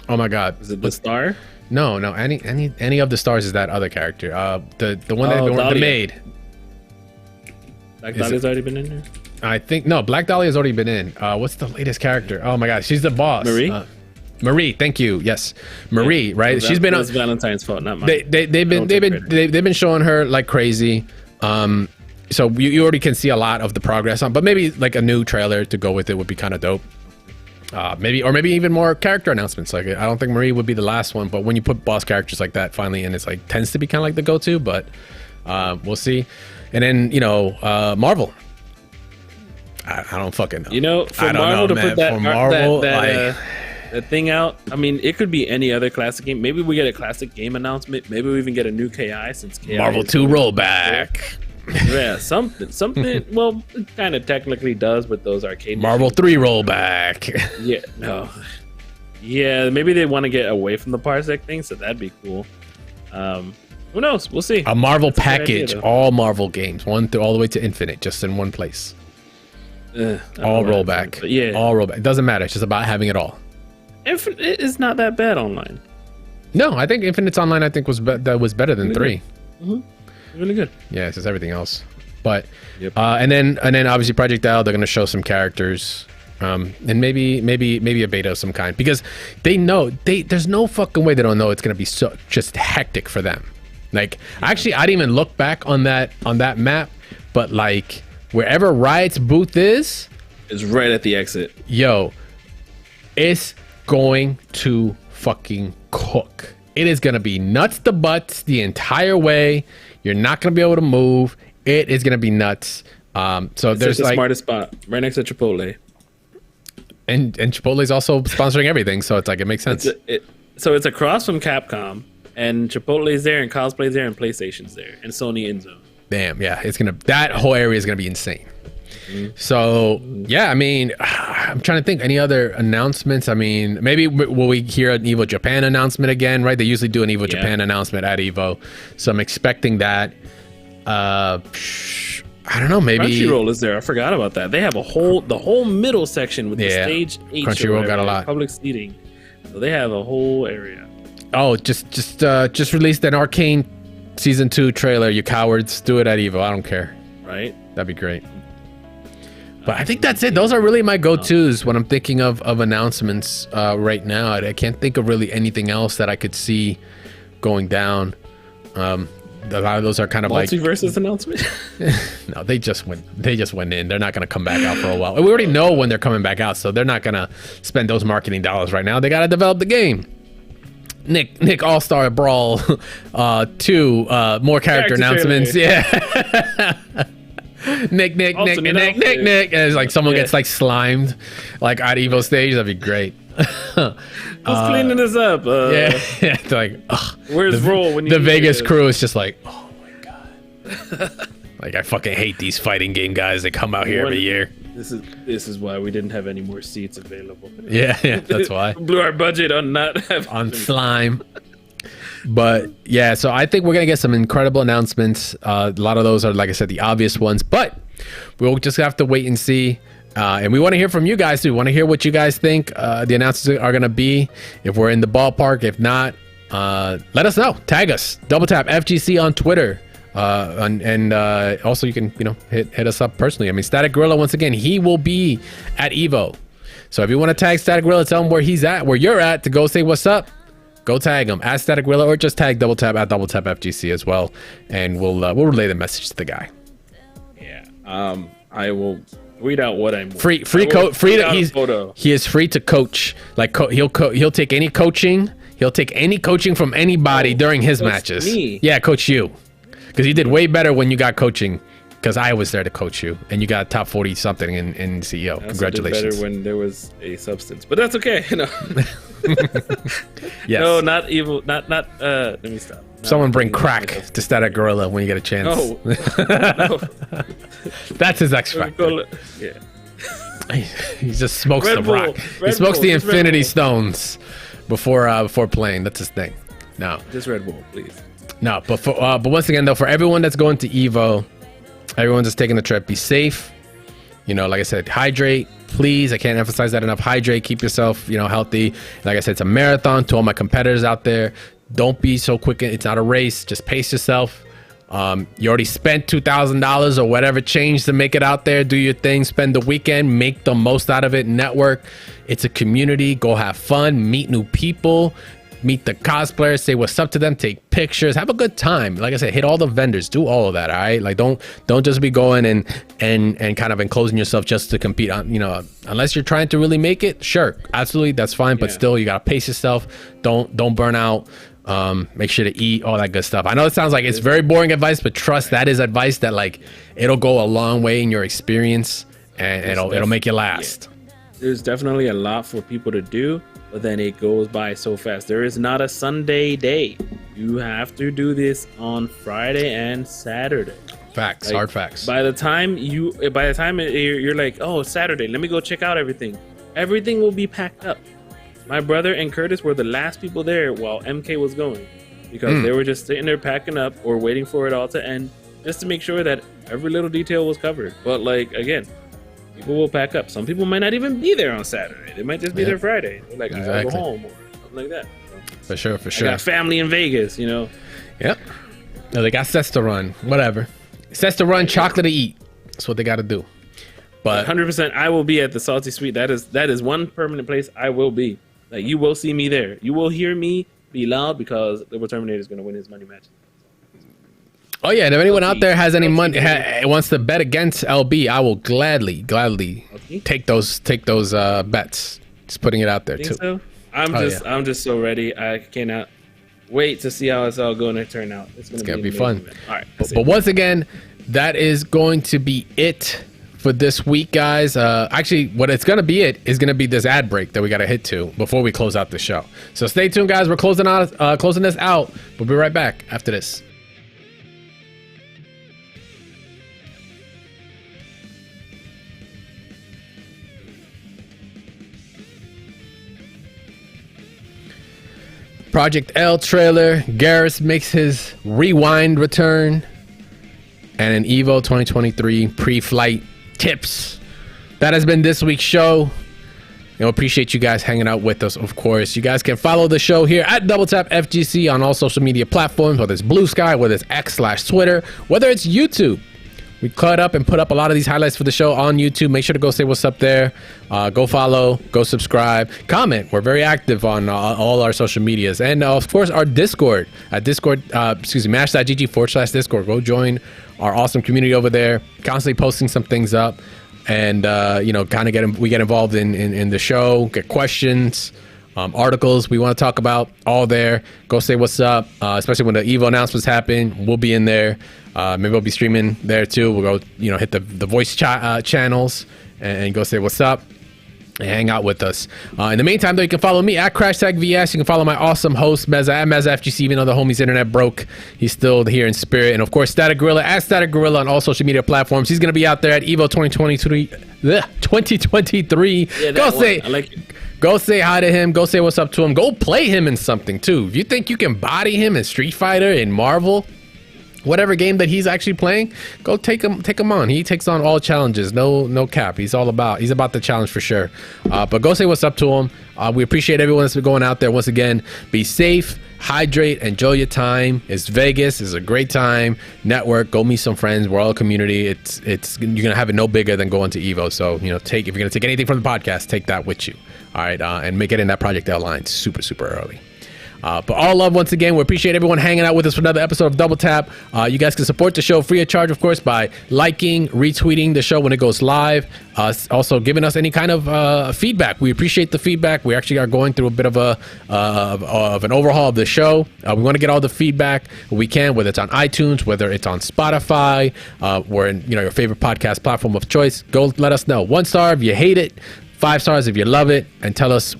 my God. Is it the star? No. Any of the stars is that other character. The one that the maid. Black Dahlia's already been in there. I think no. Black Dahlia has already been in. What's the latest character? Oh my God, she's the boss. Marie, thank you. Yes, Marie. Right? So she's been. That's Valentine's fault, not mine. They've been showing her like crazy. So you already can see a lot of the progress on, but maybe like a new trailer to go with it would be kind of dope. Maybe even more character announcements. Like I don't think Marie would be the last one, but when you put boss characters like that finally in, it's like tends to be kind of like the go-to. But we'll see. And then Marvel. I don't fucking know. For Marvel to put that thing out. I mean, it could be any other classic game. Maybe we get a classic game announcement. Maybe we even get a new KI since KI Marvel 2 rollback. Yeah, something. Well, it kind of technically does with those arcade. Marvel 3 rollback. Yeah, no. Yeah, maybe they want to get away from the Parsec thing, so that'd be cool. Who knows? We'll see. A Marvel package, all Marvel games, all the way to Infinite, just in one place. All rollback. All rollback. It doesn't matter. It's just about having it all. Infinite is not that bad online. No, I think Infinite's online. I think was better than 3. Mm-hmm. Really good. Yeah, it's just everything else. But and then obviously Project L, they're gonna show some characters. And maybe a beta of some kind, because they know there's no fucking way they don't know it's gonna be so just hectic for them. Like, actually, I didn't even look back on that map, but like wherever Riot's booth is right at the exit. Yo, it's going to fucking cook. It is gonna be nuts to butts the entire way. You're not gonna be able to move. It is gonna be nuts. So there's the like smartest spot right next to Chipotle. And Chipotle's also sponsoring everything, so it's like it makes sense. So it's across from Capcom, and Chipotle's there, and Cosplay's there, and PlayStation's there, and Sony InZone. Damn, yeah, that whole area is gonna be insane. So yeah, I mean, I'm trying to think any other announcements. I mean, maybe will we hear an EVO Japan announcement again? Right, they usually do an EVO Japan announcement at EVO, so I'm expecting that. I don't know, maybe Crunchyroll is there. I forgot about that. They have the whole middle section with the stage H. Crunchyroll got a lot. Public seating. So they have a whole area. Oh, just released an Arcane season 2 trailer, you cowards. Do it at EVO. I don't care. Right? That'd be great. But I think that's it. Those are really my go-tos when I'm thinking of announcements right now. I can't think of really anything else that I could see going down. A lot of those are kind of Multiverses announcement. No, they just went in. They're not going to come back out for a while. We already know when they're coming back out, so they're not going to spend those marketing dollars right now. They got to develop the game. Nick All-Star Brawl 2 more character announcements. Trailer. Yeah. Nick. And it's like someone gets like slimed like at Evo stage. That'd be great. Who's cleaning this up? Yeah. Like, where's Roll when you the Vegas crew is just like, oh my god. Like, I fucking hate these fighting game guys. They come out here every year. This is why we didn't have any more seats available. Yeah, that's why. Blew our budget on not having on slime. But yeah, so I think we're gonna get some incredible announcements. A lot of those are, like I said, the obvious ones, but we'll just have to wait and see. And we want to hear from you guys too. We want to hear what you guys think the announcements are going to be, if we're in the ballpark. If not, let us know. Tag us. Double Tap FGC on Twitter. And also you can, hit us up personally. I mean, Static Gorilla, once again, he will be at EVO. So if you want to tag Static Gorilla, tell him where he's at, where you're at, to go say what's up. Go tag him at Static Gorilla, or just tag Double Tap at Double Tap FGC as well, and we'll relay the message to the guy. Yeah. I will tweet out what I'm free. He is free to coach. Like he'll take any coaching. He'll take any coaching from anybody during his matches. Me. Yeah, coach you, because you did way better when you got coaching. Because I was there to coach you, and you got top 40 something in CEO. Congratulations. Did better when there was a substance, but that's okay. Yes. No, not evil. Not. Let me stop. Someone bring crack to Static Gorilla when you get a chance. No. That's his X factor. Yeah. He just smokes the rock. He smokes the Infinity Stones before playing. That's his thing. No. Just Red Bull, please. No, but once again though, for everyone that's going to EVO, everyone that's taking the trip, be safe. Like I said, hydrate, please. I can't emphasize that enough. Hydrate, keep yourself, healthy. Like I said, it's a marathon. To all my competitors out there, don't be so quick. It's not a race. Just pace yourself. You already spent $2,000 or whatever change to make it out there. Do your thing. Spend the weekend. Make the most out of it. Network. It's a community. Go have fun. Meet new people. Meet the cosplayers, say what's up to them, take pictures, have a good time. Like I said, hit all the vendors, do all of that. All right, like don't just be going and kind of enclosing yourself just to compete on, unless you're trying to really make it. Sure, absolutely, that's fine, but still, you gotta pace yourself. Don't burn out. Make sure to eat, all that good stuff. I know it sounds like it's very boring advice, but trust, that is advice that like it'll go a long way in your experience, and it'll make you last. There's definitely a lot for people to do, but then it goes by so fast. There is not a Sunday day. You have to do this on Friday and Saturday. Facts, hard facts. By the time you're like, oh, it's Saturday, let me go check out everything. Everything will be packed up. My brother and Curtis were the last people there while MK was going, because they were just sitting there packing up or waiting for it all to end, just to make sure that every little detail was covered. But like, again, people will pack up. Some people might not even be there on Saturday. They might just be there Friday. They're like, I'll go home or something like that. For sure. I got family in Vegas, Yep. No, they got sets to run. Whatever. Sets to run, chocolate to eat. That's what they got to do. But 100%, I will be at the Salty Sweet. That is one permanent place I will be. Like, you will see me there. You will hear me be loud because Liberal Terminator is going to win his money match. Oh yeah, and if anyone out there has any money, wants to bet against LB, I will gladly take those bets. Just putting it out there too. So? I'm just so ready. I cannot wait to see how it's all going to turn out. It's going to be fun. Event. All right. But once again, that is going to be it for this week, guys. Actually, what it's going to be is going to be this ad break that we got to hit to before we close out the show. So stay tuned, guys. We're closing this out. We'll be right back after this. Project L trailer. Geras makes his rewind return. And an EVO 2023 pre-flight tips. That has been this week's show. Appreciate you guys hanging out with us, of course. You guys can follow the show here at Double Tap FGC on all social media platforms, whether it's Blue Sky, whether it's X/Twitter, whether it's YouTube. We cut up and put up a lot of these highlights for the show on YouTube. Make sure to go say what's up there. Go follow, go subscribe, comment. We're very active on all our social medias. And of course, our Discord at mash.gg/Discord. Go join our awesome community over there. Constantly posting some things up. And, we get involved in the show, get questions, articles we want to talk about, all there. Go say what's up, especially when the EVO announcements happen. We'll be in there. Maybe we'll be streaming there too. We'll go, hit the voice channels and go say what's up and hang out with us. In the meantime, though, you can follow me at #VS. You can follow my awesome host, Meza, at MezaFGC. Even though the homie's internet broke, he's still here in spirit. And of course, Static Gorilla at Static Gorilla on all social media platforms. He's going to be out there at EVO 2023. Yeah, Go say hi to him. Go say what's up to him. Go play him in something too. If you think you can body him in Street Fighter, in Marvel, whatever game that he's actually playing, go take him on. He takes on all challenges. No cap. He's about the challenge for sure. But go say what's up to him. We appreciate everyone that's been going out there. Once again, be safe, hydrate, enjoy your time. It's Vegas. It's a great time. Network. Go meet some friends. We're all a community. It's you're gonna have it no bigger than going to EVO. So if you're gonna take anything from the podcast, take that with you. All right, and make it in that Project L line super early. But all love once again. We appreciate everyone hanging out with us for another episode of Double Tap. You guys can support the show free of charge, of course, by liking, retweeting the show when it goes live. Also giving us any kind of feedback. We appreciate the feedback. We actually are going through a bit of an overhaul of the show. We want to get all the feedback we can, whether it's on iTunes, whether it's on Spotify, or in your favorite podcast platform of choice. Go let us know. 1 star if you hate it, 5 stars if you love it, and tell us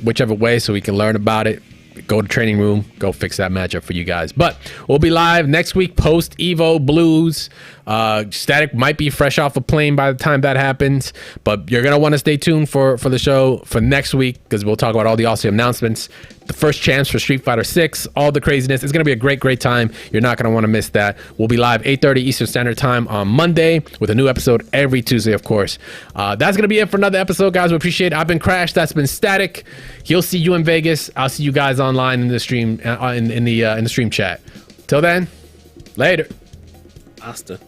whichever way so we can learn about it. Go to training room, go fix that matchup for you guys. But we'll be live next week post EVO Blues. Static might be fresh off a plane by the time that happens, but you're gonna want to stay tuned for the show for next week, because we'll talk about all the awesome announcements, the first chance for Street Fighter 6, all the craziness. It's gonna be a great time. You're not gonna want to miss that. We'll be live 8:30 Eastern Standard Time on Monday with a new episode every Tuesday, of course. That's gonna be it for another episode, guys. We appreciate it. I've been Crash. That's been Static. He'll see you in Vegas. I'll see you guys online in the stream in the stream chat. Till then, later. Hasta.